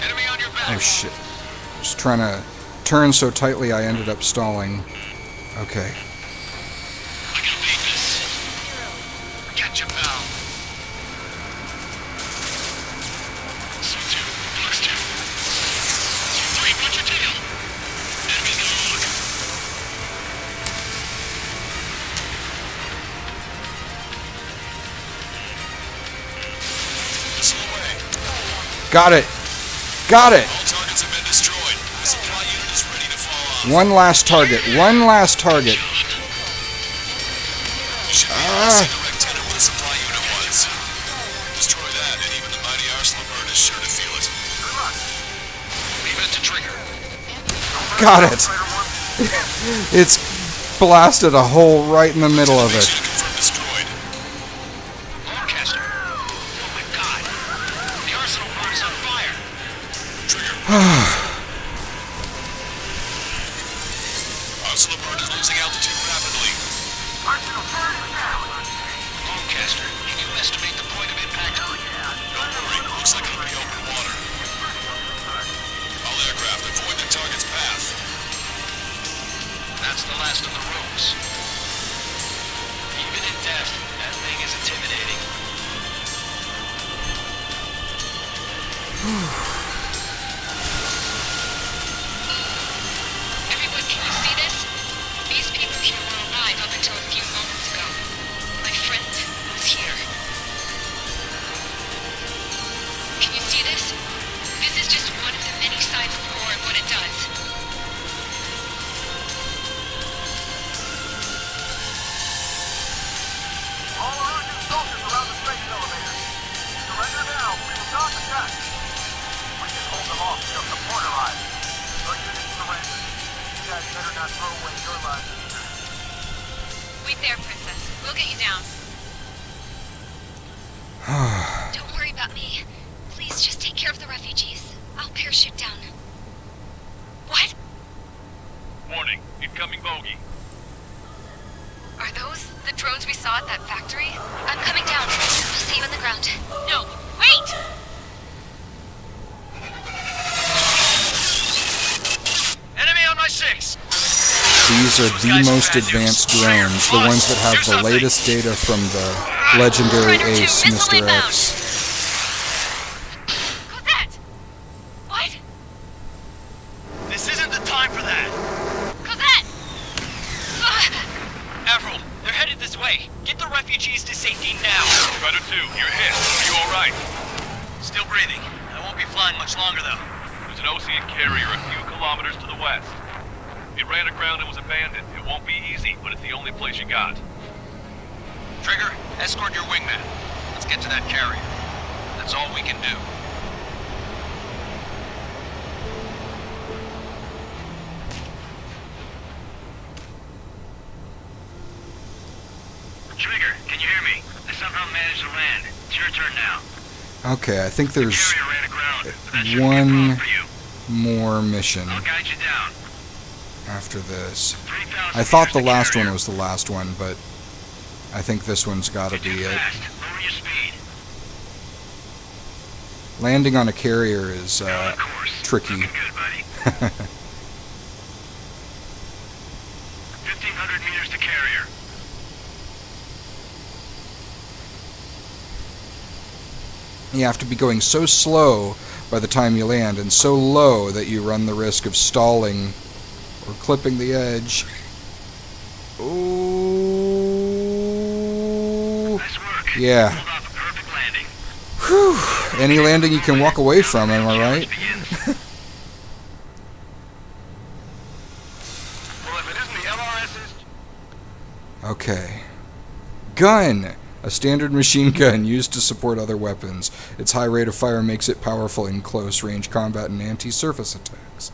Enemy on your back. Oh shit. Just trying to turn so tightly I ended up stalling. Okay. I can beat this. Gotcha, pal. C2, Flux 2. C3, watch your tail. Enemy's gonna look. Missile away. Got it! Got it! All targets have been destroyed. The supply unit is ready to fall off. One last target. One last target. You should be able to see the rectangle where the supply unit was. Destroy that, and even the mighty arsenal bird is sure to feel it. Leave it to trigger. Got it! It's blasted a hole right in the middle of it. Confirm destroyed. Lancaster. Oh my god. The arsenal bird is on fire. Trigger. Arsenal bird is losing altitude rapidly. Lancaster, can you estimate the point of impact? Don't worry, looks like it'll be open water. All aircraft, avoid the target's path. That's the last of the ropes. Even in death, that thing is intimidating. Everyone, can you see this? These people here were alive up until a few moments ago. My friend was here. Can you see this? This is just one of the many sides of war and what it does. All Erusian soldiers around the space elevator. Surrender now. We will not attack. We can hold them off till support arrives. No units surrender. You guys better not throw away your lives either. Wait there, Princess. We'll get you down. Don't worry about me. Please just take care of the refugees. I'll parachute down. What? Warning. Incoming bogey. Are those the drones we saw at that factory? I'm coming down. I'll see you on the ground. No, wait! Enemy on my 6. These are the most advanced drones, the ones that have the latest data from the legendary Predator 2 ace, missile Mr. inbound. X. Cosette! What? This isn't the time for that. Cosette! Avril, they're headed this way. Get the refugees to safety now. Predator 2, you're hit. Are you alright? Still breathing. I won't be flying much longer, though. There's an Ocean carrier a few kilometers to the west. It ran aground and was abandoned. It won't be easy, but it's the only place you got. Trigger, escort your wingman. Let's get to that carrier. That's all we can do. Trigger, can you hear me? I somehow managed to land. It's your turn now. Okay, I think there's Carrier ran aground, but that shouldn't be a one problem for you. more mission I'll guide you down. after this. 3,000 I thought the meters to last carrier. one was the last one, but I think this one's gotta You're too be it. fast. Lower your speed. Landing on a carrier is Stay on course. tricky. Looking good, buddy. 1,500 meters to carrier. You have to be going so slow by the time you land, and so low that you run the risk of stalling or clipping the edge. Ooh. Nice work. Yeah. Pulled off a perfect landing. Whew. Any landing you can walk away from, am I right? Begins. Well, if it isn't the LRS's... Okay. Gun! A standard machine gun used to support other weapons. Its high rate of fire makes it powerful in close-range combat and anti-surface attacks.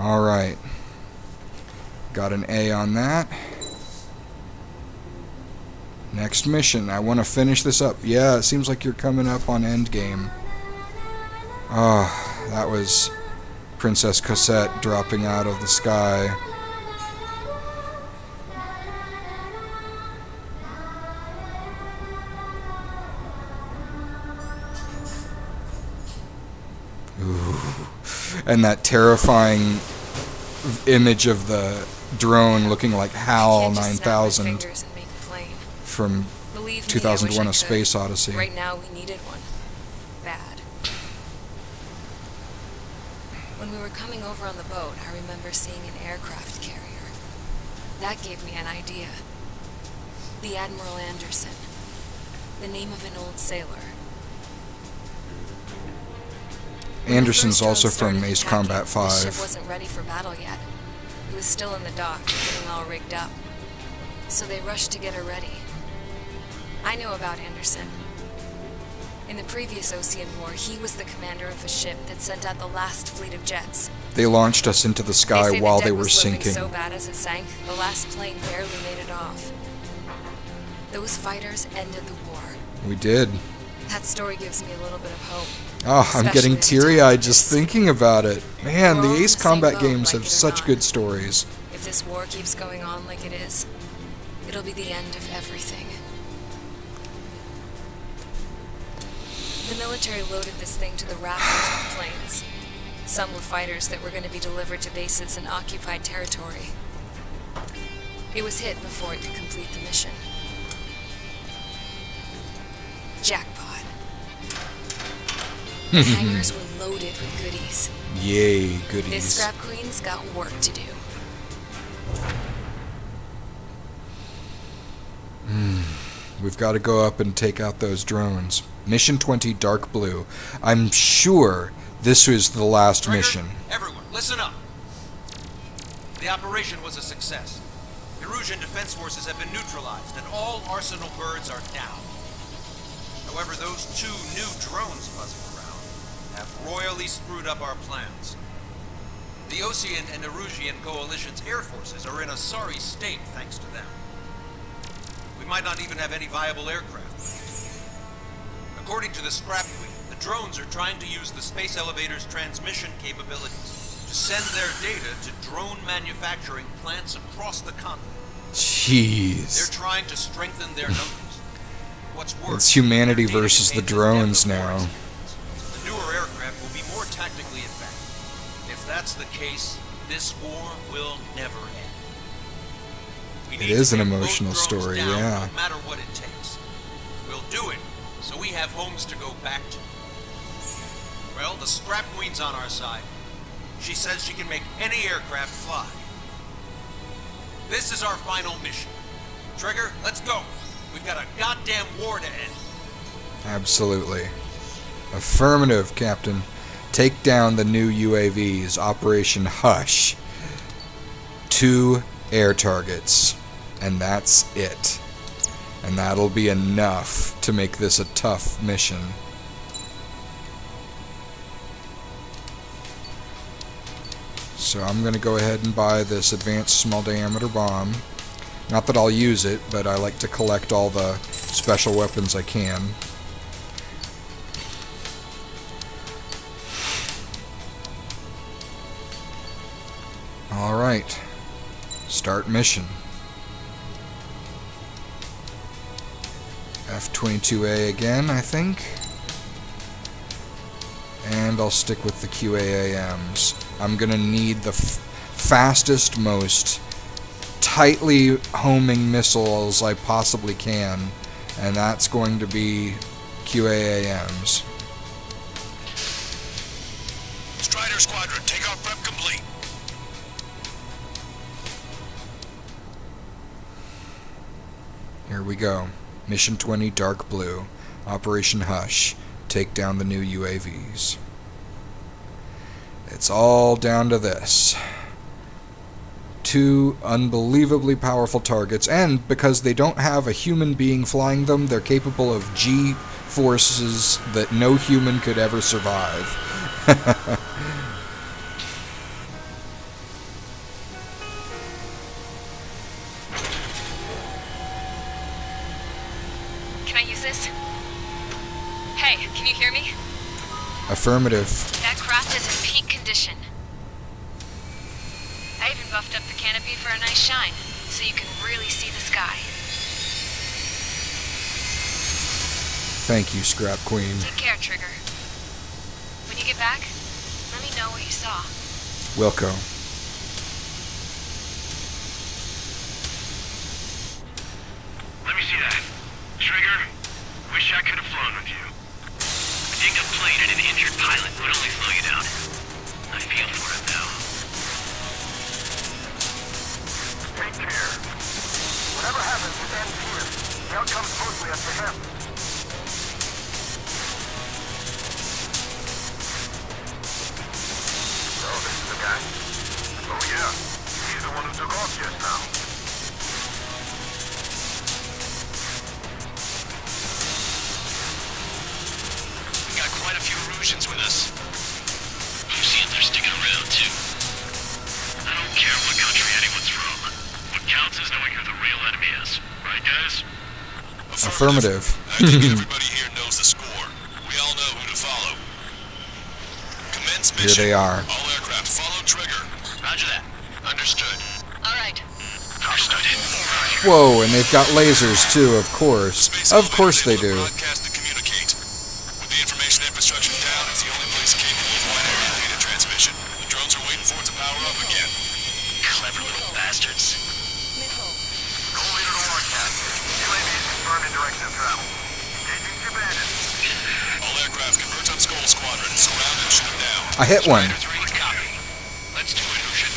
Alright. Got an A on that. Next mission. I want to finish this up. Yeah, it seems like you're coming up on endgame. Ah, that was Princess Cosette dropping out of the sky. Ooh. And that terrifying image of the drone looking like HAL 9000 from 2001: A Space Odyssey. Right now we needed one. Bad. When we were coming over on the boat, I remember seeing an aircraft carrier. That gave me an idea. The Admiral Anderson. The name of an old sailor. Anderson's also from Ace Combat 5. The ship wasn't ready for battle yet. It was still in the dock, getting all rigged up. So they rushed to get her ready. I knew about Anderson. In the previous Ocean War, he was the commander of a ship that sent out the last fleet of jets. They launched us into the sky while they were sinking. So bad as it sank, the last plane barely made it off. Those fighters ended the war. We did. That story gives me a little bit of hope. Oh, I'm getting teary-eyed just thinking about it. Man, the Ace Combat games have such good stories. If this war keeps going on like it is, it'll be the end of everything. The military loaded this thing to the Raptors with planes. Some were fighters that were going to be delivered to bases in occupied territory. It was hit before it could complete the mission. Jackpot. The hangars were loaded with goodies. Yay, goodies. This Scrap Queen's got work to do. We've got to go up and take out those drones. Mission 20, Dark Blue. I'm sure this was the last mission. Everyone, listen up. The operation was a success. Erusian defense forces have been neutralized, and all Arsenal birds are down. However, those 2 new drones buzzing around have royally screwed up our plans. The Ocean and Erusian coalition's air forces are in a sorry state thanks to them. We might not even have any viable aircraft. According to the Scrap Queen, the drones are trying to use the space elevator's transmission capabilities to send their data to drone manufacturing plants across the continent. Jeez. They're trying to strengthen their numbers. What's worse, it's humanity versus the drones now. The newer aircraft will be more tactically advanced. If that's the case, this war will never end. It is an emotional story, yeah. No matter what it takes. We'll do it, so we have homes to go back to. Well, the Scrap Queen's on our side. She says she can make any aircraft fly. This is our final mission. Trigger, let's go. We've got a goddamn war to end. Absolutely. Affirmative, Captain. Take down the new UAVs. Operation Hush. 2 air targets. And that's it. And that'll be enough to make this a tough mission. So I'm going to go ahead and buy this advanced small diameter bomb. Not that I'll use it, but I like to collect all the special weapons I can. Alright. Start mission. F-22a again, I think. And I'll stick with the QAAMs. I'm gonna need the fastest, most tightly homing missiles I possibly can, and that's going to be QAAMs. Strider Squadron, takeoff prep complete. Here we go. Mission 20, Dark Blue. Operation Hush. Take down the new UAVs. It's all down to this. 2 unbelievably powerful targets, and because they don't have a human being flying them, they're capable of G forces that no human could ever survive. Affirmative. That craft is in peak condition. I even buffed up the canopy for a nice shine, so you can really see the sky. Thank you, Scrap Queen. Take care, Trigger. When you get back, let me know what you saw. Wilco. Let me see that. Trigger, wish I could have flown with you. Being a plane and an injured pilot would only slow you down. I feel for him now. Take care. Whatever happens, it ends here. The outcome's mostly up to him. So, this is the guy? Oh, yeah. He's the one who took off just now. We got quite a few Erusians with us. We've seen they're sticking around, too. I don't care what country anyone's from. What counts is knowing who the real enemy is. Right, guys? Affirmative. I think everybody here knows the score. We all know who to follow. Commence Here mission. they are. All aircraft follow trigger. Roger that. Understood. All right. Understood. Whoa, and they've got lasers too, of course. Space Of course they elevator do. able to broadcast and communicate. With the information infrastructure down, it's the only place capable of binary data transmission. The drones are waiting for it to power up again. Clever little bastards. Goal leader to broadcast. UAVs confirmed in direction of travel. Engaging two bandits. All aircraft converge on Skull Squadron. Surround and shoot them down. I hit one. Spider 3, copy. Let's do it, Lucian.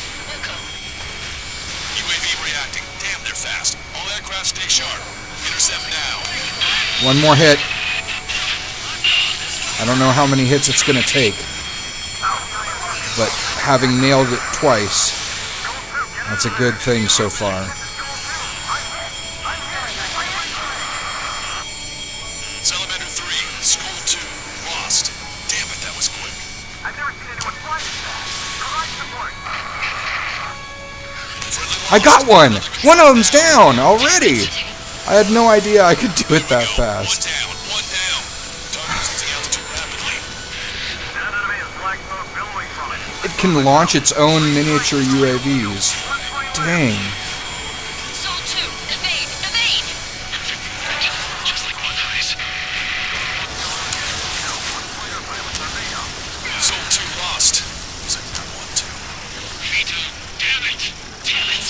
UAV reacting. Damn, they're fast. All aircraft stay sharp. Intercept now. One more hit. I don't know how many hits it's gonna take, but having nailed it twice, that's a good thing so far. Salamander 3, School 2, lost. Damn it, that was quick. I've never seen anyone fly this fast. Provide support. I got one! One of them's down already! I had no idea I could do it that One fast. down, one down. Target losing altitude rapidly. That enemy is black smoke billowing from it. It can launch its own miniature UAVs. Dang. Soul 2, evade, evade! Just like one eyes. Soul 2 lost. Sector 1, 2. V2, damn it! Damn it!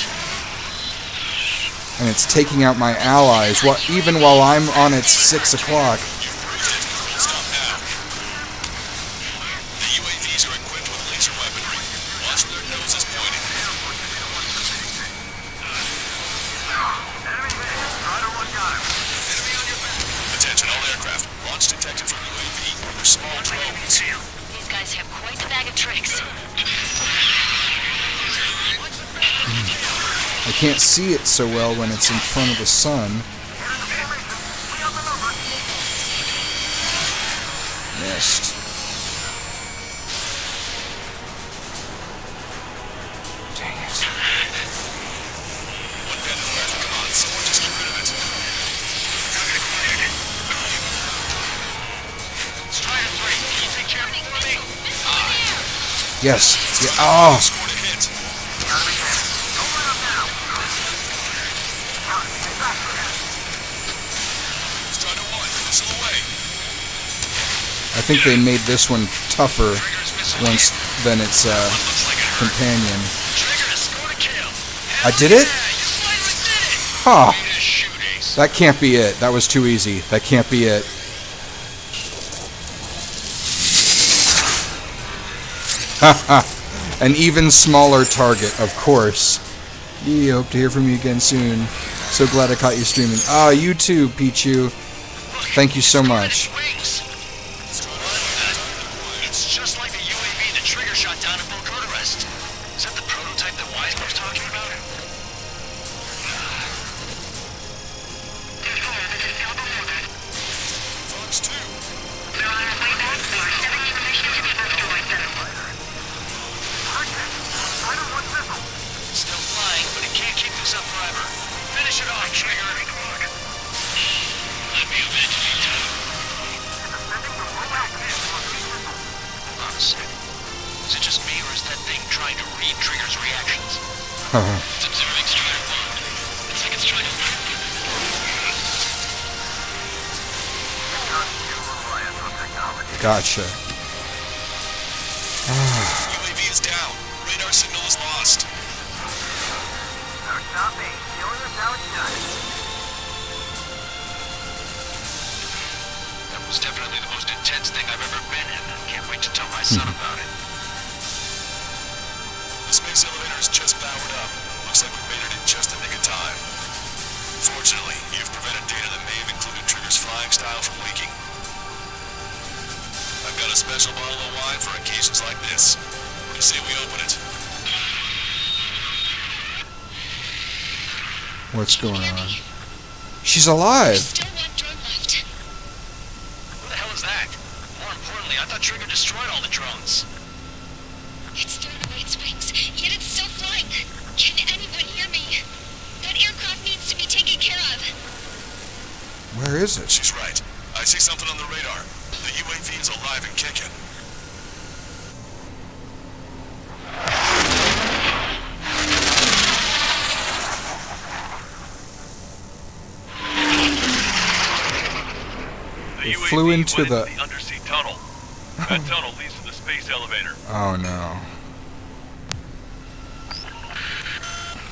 And it's taking out my allies, even while I'm on its 6 o'clock. You've proved it. We'll stop now. The UAVs are equipped with laser weaponry. Watch where their noses pointing. Enemy hit. Rider 1 got him. Enemy on your back. Attention all aircraft. Launch detected from UAV. They're small drones. These guys have quite the bag of tricks. I can't see it so well when it's in front of the sun. Missed. Dang it. One bandit left. Come on, someone just get rid of it. Strider 3, can you take care for me? Yes. Yeah. Oh. Scored a hit. Strider 1, missile away. I think they made this one tougher once than its companion. Trigger, score to kill. I did it? You finally did it! Huh. Way to shoot, Ace. That can't be it. That was too easy. That can't be it. Haha. An even smaller target, of course. Yee, hope to hear from you again soon. So glad I caught you streaming. Ah, you too, Pichu. Thank you so much. Wings. It's just like the UAV the Trigger shot down at Bulgurist. Is that the prototype that Wiseman was talking about? Fox 2. They're on their way back. They were 70 positions to the asteroid center. Still flying, but it can't keep this up forever. Finish it off, Trigger. Let me avenge you. on a sec. Is it just me, or is that thing trying to read Trigger's reactions? It's observing Strider 1. It's like it's trying to... Gotcha. UAV is down. Radar signal is lost. No stopping. Killing us how it's done. That was definitely the most intense thing I've ever been in. Can't wait to tell my son about it. The space elevator is just powered up. Looks like we made it in just the nick of time. Fortunately, you've prevented data that may have included Trigger's flying style from leaking. I've got a special bottle of wine for occasions like this. What do you say we open it? What's going on? She's alive! Still one drone left. Who the hell is that? More importantly, I thought Trigger destroyed all the drones. It's thrown away its wings, yet it's still flying. Can anyone hear me? That aircraft needs to be taken care of. Where is it? She's right. I see something on the radar. The UAV is alive and kicking. It flew into the undersea tunnel. That tunnel leads to the space elevator. Oh no.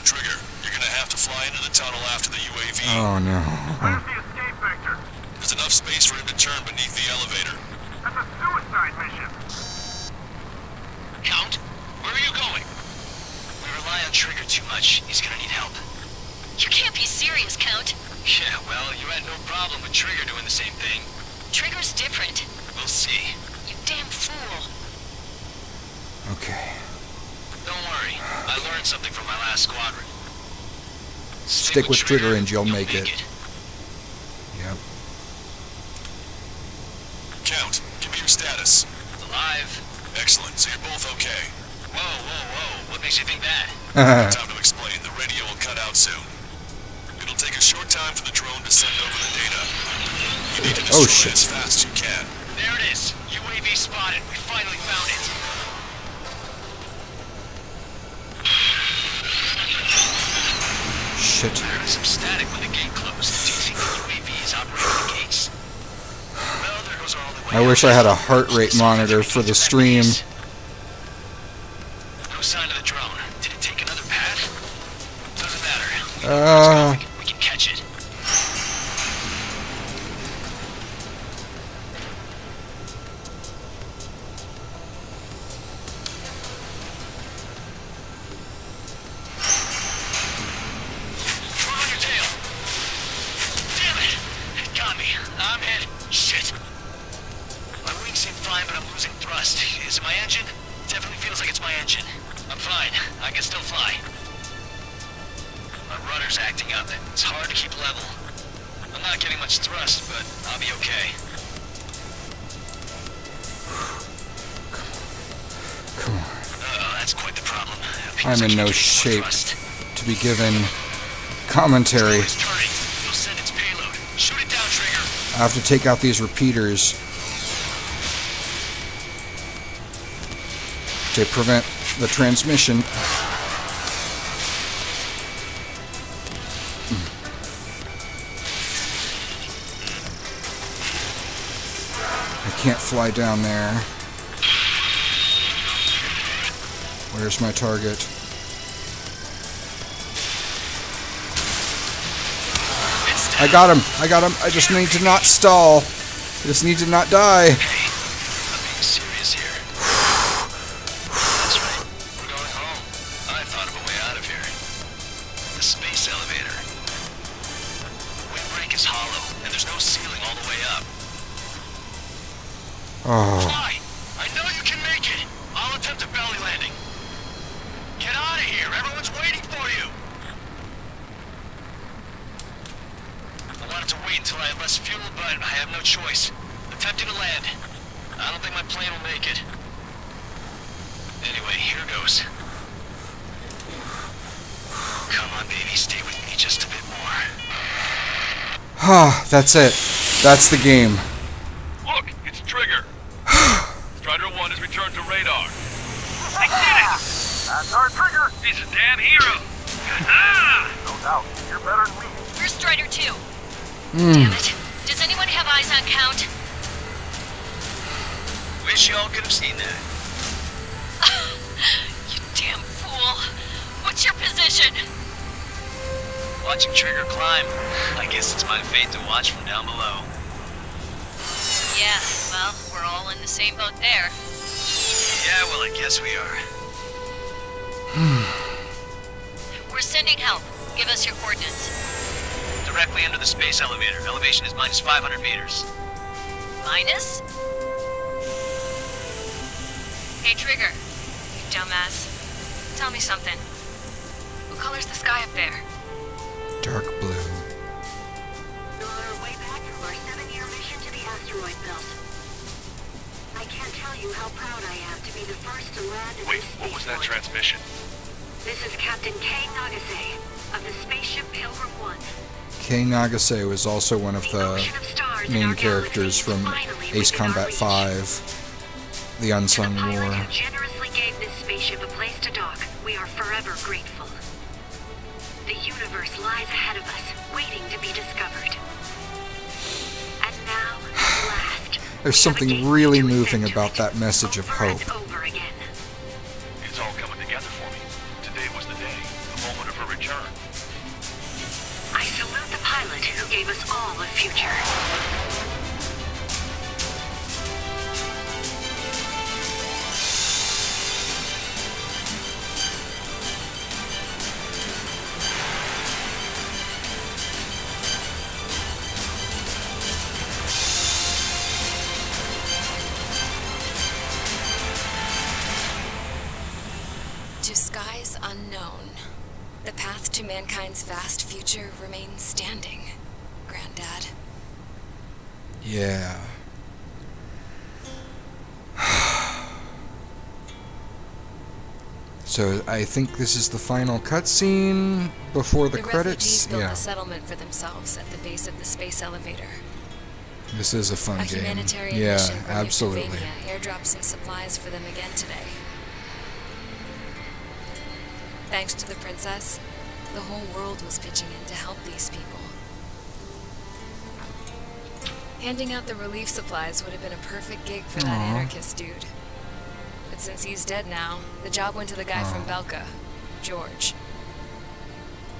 Trigger, you're gonna have to fly into the tunnel after the UAV. Oh no. Where's the escape vector? There's enough space for him to turn beneath the elevator. That's a suicide mission. Count, where are you going? We rely on Trigger too much. He's gonna need help. You can't be serious, Count. Yeah, well, you had no problem with Trigger doing the same thing. Trigger's different. We'll see. You damn fool. Okay. Don't worry. I learned something from my last squadron. Stick with Trigger and you'll make it. it. Yep. Count, give me your status. Alive. Excellent, so you're both okay. Whoa, whoa, whoa. What makes you think that? Time to explain. The radio will cut out soon. It'll take a short time for the drone to send over the data. You need to destroy it as fast as you can. There it is. UAV spotted. We finally found it. Shit. I heard some static when the gate closed. Do you think the UAV is operating the gates? Well, there goes all the way. I wish I had a heart rate monitor for the stream. No sign of the drone. Did it take another path? Doesn't matter. We can catch it. Throw on your tail. Damn it! It got me. I'm hit. Shit. My wings seem fine, but I'm losing thrust. Is it my engine? Definitely feels like it's my engine. I'm fine. I can still fly. My rudder's acting up. It's hard to keep level. I'm not getting much thrust, but I'll be okay. Come on. Uh-oh, that's quite the problem. I'm in no shape to be given commentary. It's turning. You'll send its payload. Shoot it down, Trigger. I have to take out these repeaters to prevent the transmission. I can't fly down there. Where's my target? I got him! I got him! I just need to not stall. I just need to not die. I'm being serious here. That's right. We're going home. I thought of a way out of here. The space elevator. The windbreak is hollow, and there's no ceiling all the way up. Oh. Fly! I know you can make it! I'll attempt a belly landing. Get out of here! Everyone's waiting for you! I wanted to wait until I had less fuel, but I have no choice. Attempting to land. I don't think my plane will make it. Anyway, here goes. Come on, baby, stay with me just a bit more. Ah, that's it. That's the game. Look, it's Trigger. Strider 1 is returned to radar. They did it! That's our trigger! He's a damn hero! No doubt. You're better than me. Where's Strider 2? Damn it. Does anyone have eyes on Count? Wish y'all could have seen that. You damn fool. What's your position? Watching Trigger climb. I guess it's my fate to watch from down below. Yeah, well, we're all in the same boat there. Yeah, well, I guess we are. We're sending help. Give us your coordinates. Directly under the space elevator. Elevation is minus 500 meters. Minus? Hey, Trigger. You dumbass. Tell me something. What color's the sky up there? Dark blue. We're on our way back from our 7-year mission to the asteroid belt. I can't tell you how proud I am to be the first to land in Wait, this what was that spaceport. transmission? This is Captain K. Nagase of the spaceship Pilgrim 1. Kei Nagase was also one of the ocean of stars in main our characters galaxy from finally Ace within our Combat reach. 5, The Unsung To the pilot War. who generously gave this spaceship a place to dock, we are forever grateful. The universe lies ahead of us, waiting to be discovered. And now, at last, There's we have a something date really to moving ascend to about it that message of over hope. and over again. It's all coming together for me. Today was the day, the moment of her return. I salute the pilot who gave us all a future. To skies unknown, the path to mankind's vast future remains standing, Granddad. Yeah. So I think this is the final cutscene before the credits. refugees built Yeah, a settlement for themselves at the base of the space elevator. this is a fun A game. humanitarian Yeah, mission from absolutely. Pennsylvania airdropped some supplies for them again today. Thanks to the princess, the whole world was pitching in to help these people. Handing out the relief supplies would have been a perfect gig for that Aw. anarchist dude. But since he's dead now, the job went to the guy from Belka, George.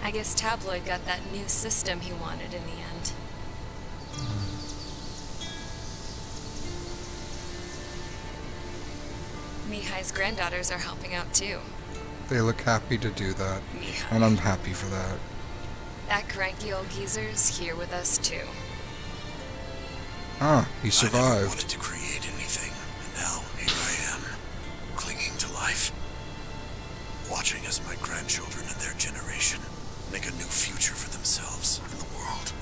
I guess Tabloid got that new system he wanted in the end. Mihai's granddaughters are helping out too. They look happy to do that, Mihai. and I'm happy for that. That cranky old geezer's here with us too. Ah, he I never survived. wanted to create anything, and now here I am, clinging to life, watching as my grandchildren and their generation make a new future for themselves and the world.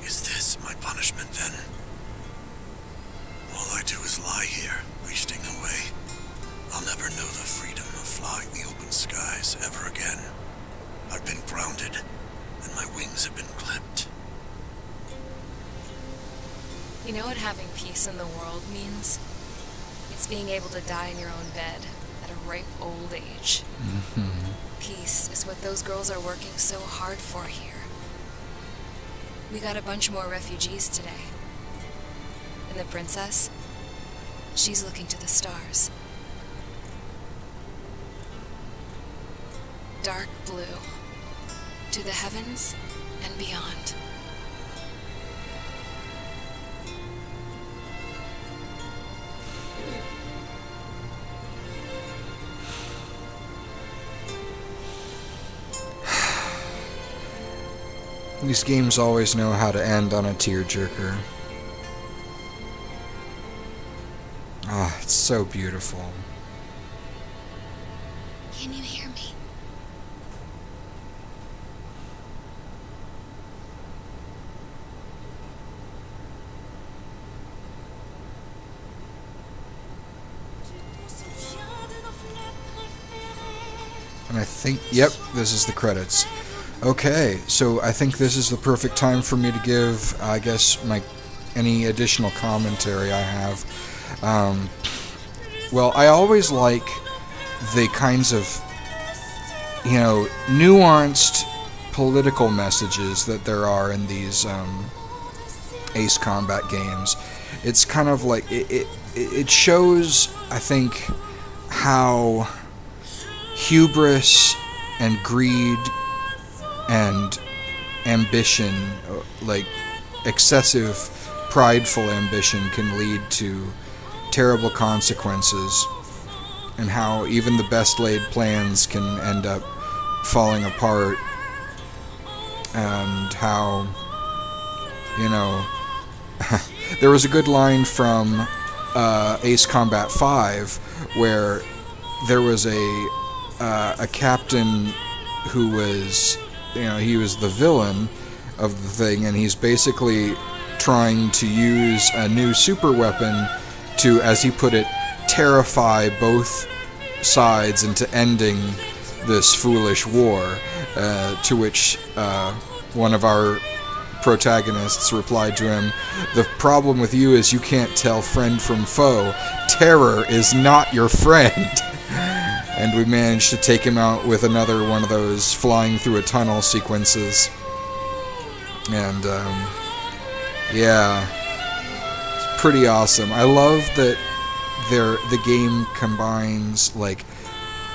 Is this my punishment then? All I do is lie here, wasting away. I'll never know the freedom of flying the open skies ever again. I've been grounded, and my wings have been clipped. You know what having peace in the world means? It's being able to die in your own bed at a ripe old age. Peace is what those girls are working so hard for here. We got a bunch more refugees today. And the princess? She's looking to the stars. Dark blue. To the heavens and beyond. These games always know how to end on a tearjerker. Ah, it's so beautiful. Can you hear me? And I think, yep, this is the credits. Okay, so I think this is the perfect time for me to give, I guess, any additional commentary I have. Well, I always like the kinds of, nuanced political messages that there are in these Ace Combat games. It's kind of like, it shows, I think, how hubris and greed and ambition, like excessive prideful ambition, can lead to terrible consequences, and how even the best laid plans can end up falling apart, and how, there was a good line from Ace Combat 5 where there was a captain who was, he was the villain of the thing, and he's basically trying to use a new super weapon to, as he put it, terrify both sides into ending this foolish war, to which one of our protagonists replied to him, "The problem with you is you can't tell friend from foe. Terror is not your friend." And we managed to take him out with another one of those flying through a tunnel sequences. And, yeah, it's pretty awesome. I love that the game combines, like,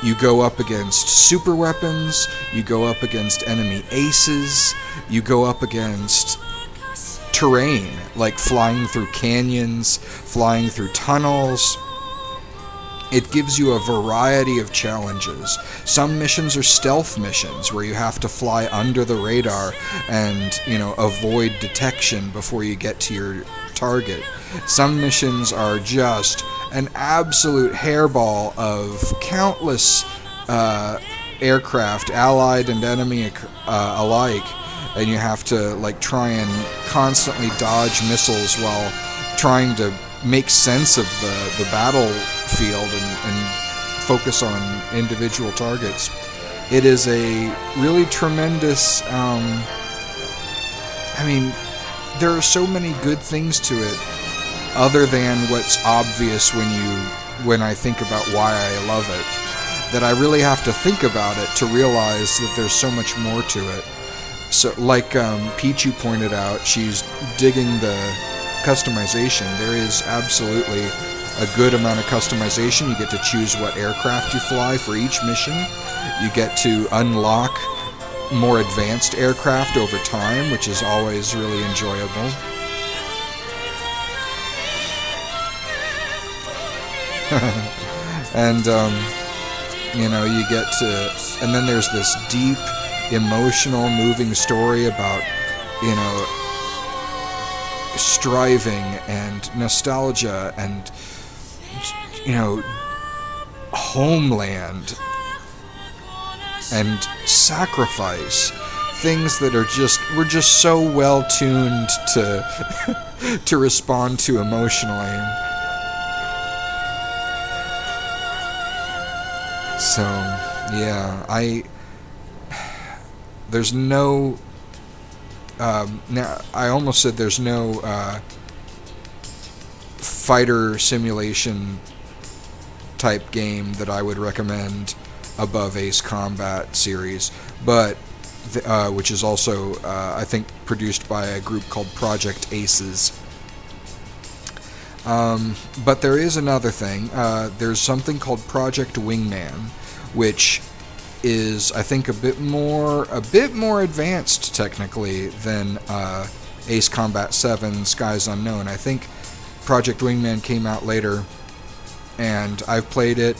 you go up against super weapons, you go up against enemy aces, you go up against terrain, like flying through canyons, flying through tunnels. It gives you a variety of challenges. Some missions are stealth missions where you have to fly under the radar and, avoid detection before you get to your target. Some missions are just an absolute hairball of countless aircraft, allied and enemy alike, and you have to try and constantly dodge missiles while trying to make sense of the battlefield and focus on individual targets. It is a really tremendous, there are so many good things to it, other than what's obvious when I think about why I love it, that I really have to think about it to realize that there's so much more to it. So, like Pichu pointed out, she's digging the customization. There is absolutely a good amount of customization. You get to choose what aircraft you fly for each mission. You get to unlock more advanced aircraft over time, which is always really enjoyable. And you get to, and then there's this deep, emotional, moving story about, striving and nostalgia and, homeland and sacrifice. Things that we're just so well tuned to to respond to emotionally. So, yeah, there's no, now, I almost said there's no fighter simulation type game that I would recommend above Ace Combat series, but, which is also, I think, produced by a group called Project Aces. But there is another thing. There's something called Project Wingman, which is, I think, a bit more advanced technically than Ace Combat 7 Skies Unknown. I think Project Wingman came out later, and I've played it,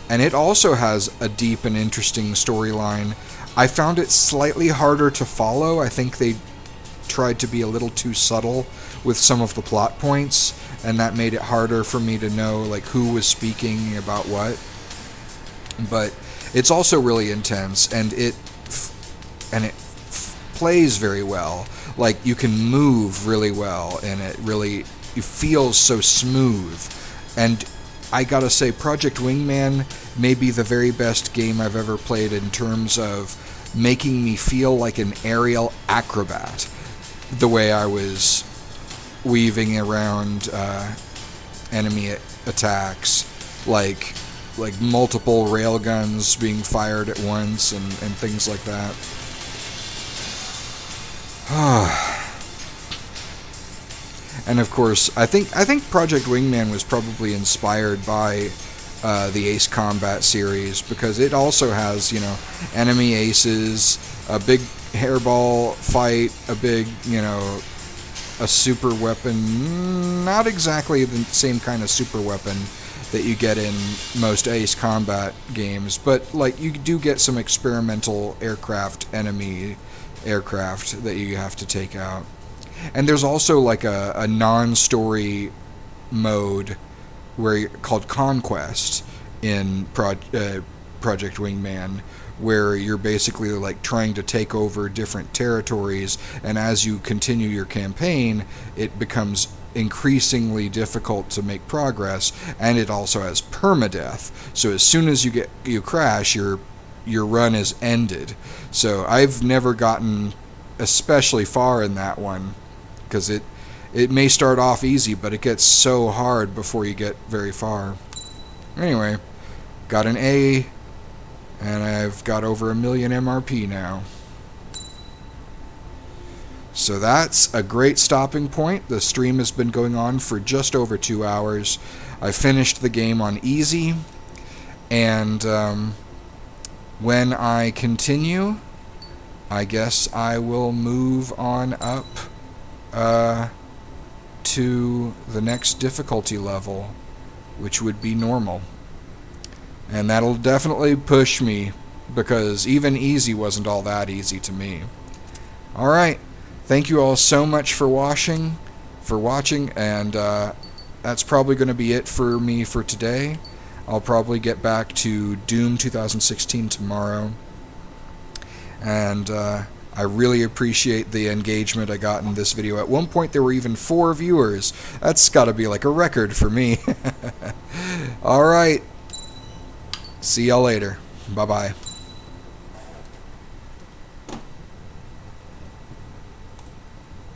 and it also has a deep and interesting storyline. I found it slightly harder to follow. I think they tried to be a little too subtle with some of the plot points, and that made it harder for me to know who was speaking about what. But it's also really intense, and it plays very well. You can move really well, and it feels so smooth. And I gotta say, Project Wingman may be the very best game I've ever played in terms of making me feel like an aerial acrobat. The way I was weaving around enemy attacks, like multiple railguns being fired at once and things like that. And of course, I think Project Wingman was probably inspired by the Ace Combat series, because it also has, you know, enemy aces, a big hairball fight, a big, you know, a super weapon, not exactly the same kind of super weapon that you get in most Ace Combat games, but like you do get some experimental enemy aircraft that you have to take out. And there's also like a non-story mode called Conquest in Project Wingman, where you're basically like trying to take over different territories, and as you continue your campaign, it becomes increasingly difficult to make progress, and it also has permadeath. So as soon as you crash, your run is ended. So I've never gotten especially far in that one, because it may start off easy, but it gets so hard before you get very far. Anyway, got an A, and I've got over 1 million MRP now. So that's a great stopping point. The stream has been going on for just over 2 hours. I finished the game on easy, and when I continue, I guess I will move on up to the next difficulty level, which would be normal. And that'll definitely push me, because even easy wasn't all that easy to me. Alright, thank you all so much for watching, and that's probably going to be it for me for today. I'll probably get back to Doom 2016 tomorrow, and I really appreciate the engagement I got in this video. At one point there were even 4 viewers. That's got to be like a record for me. Alright, see y'all later. Bye-bye.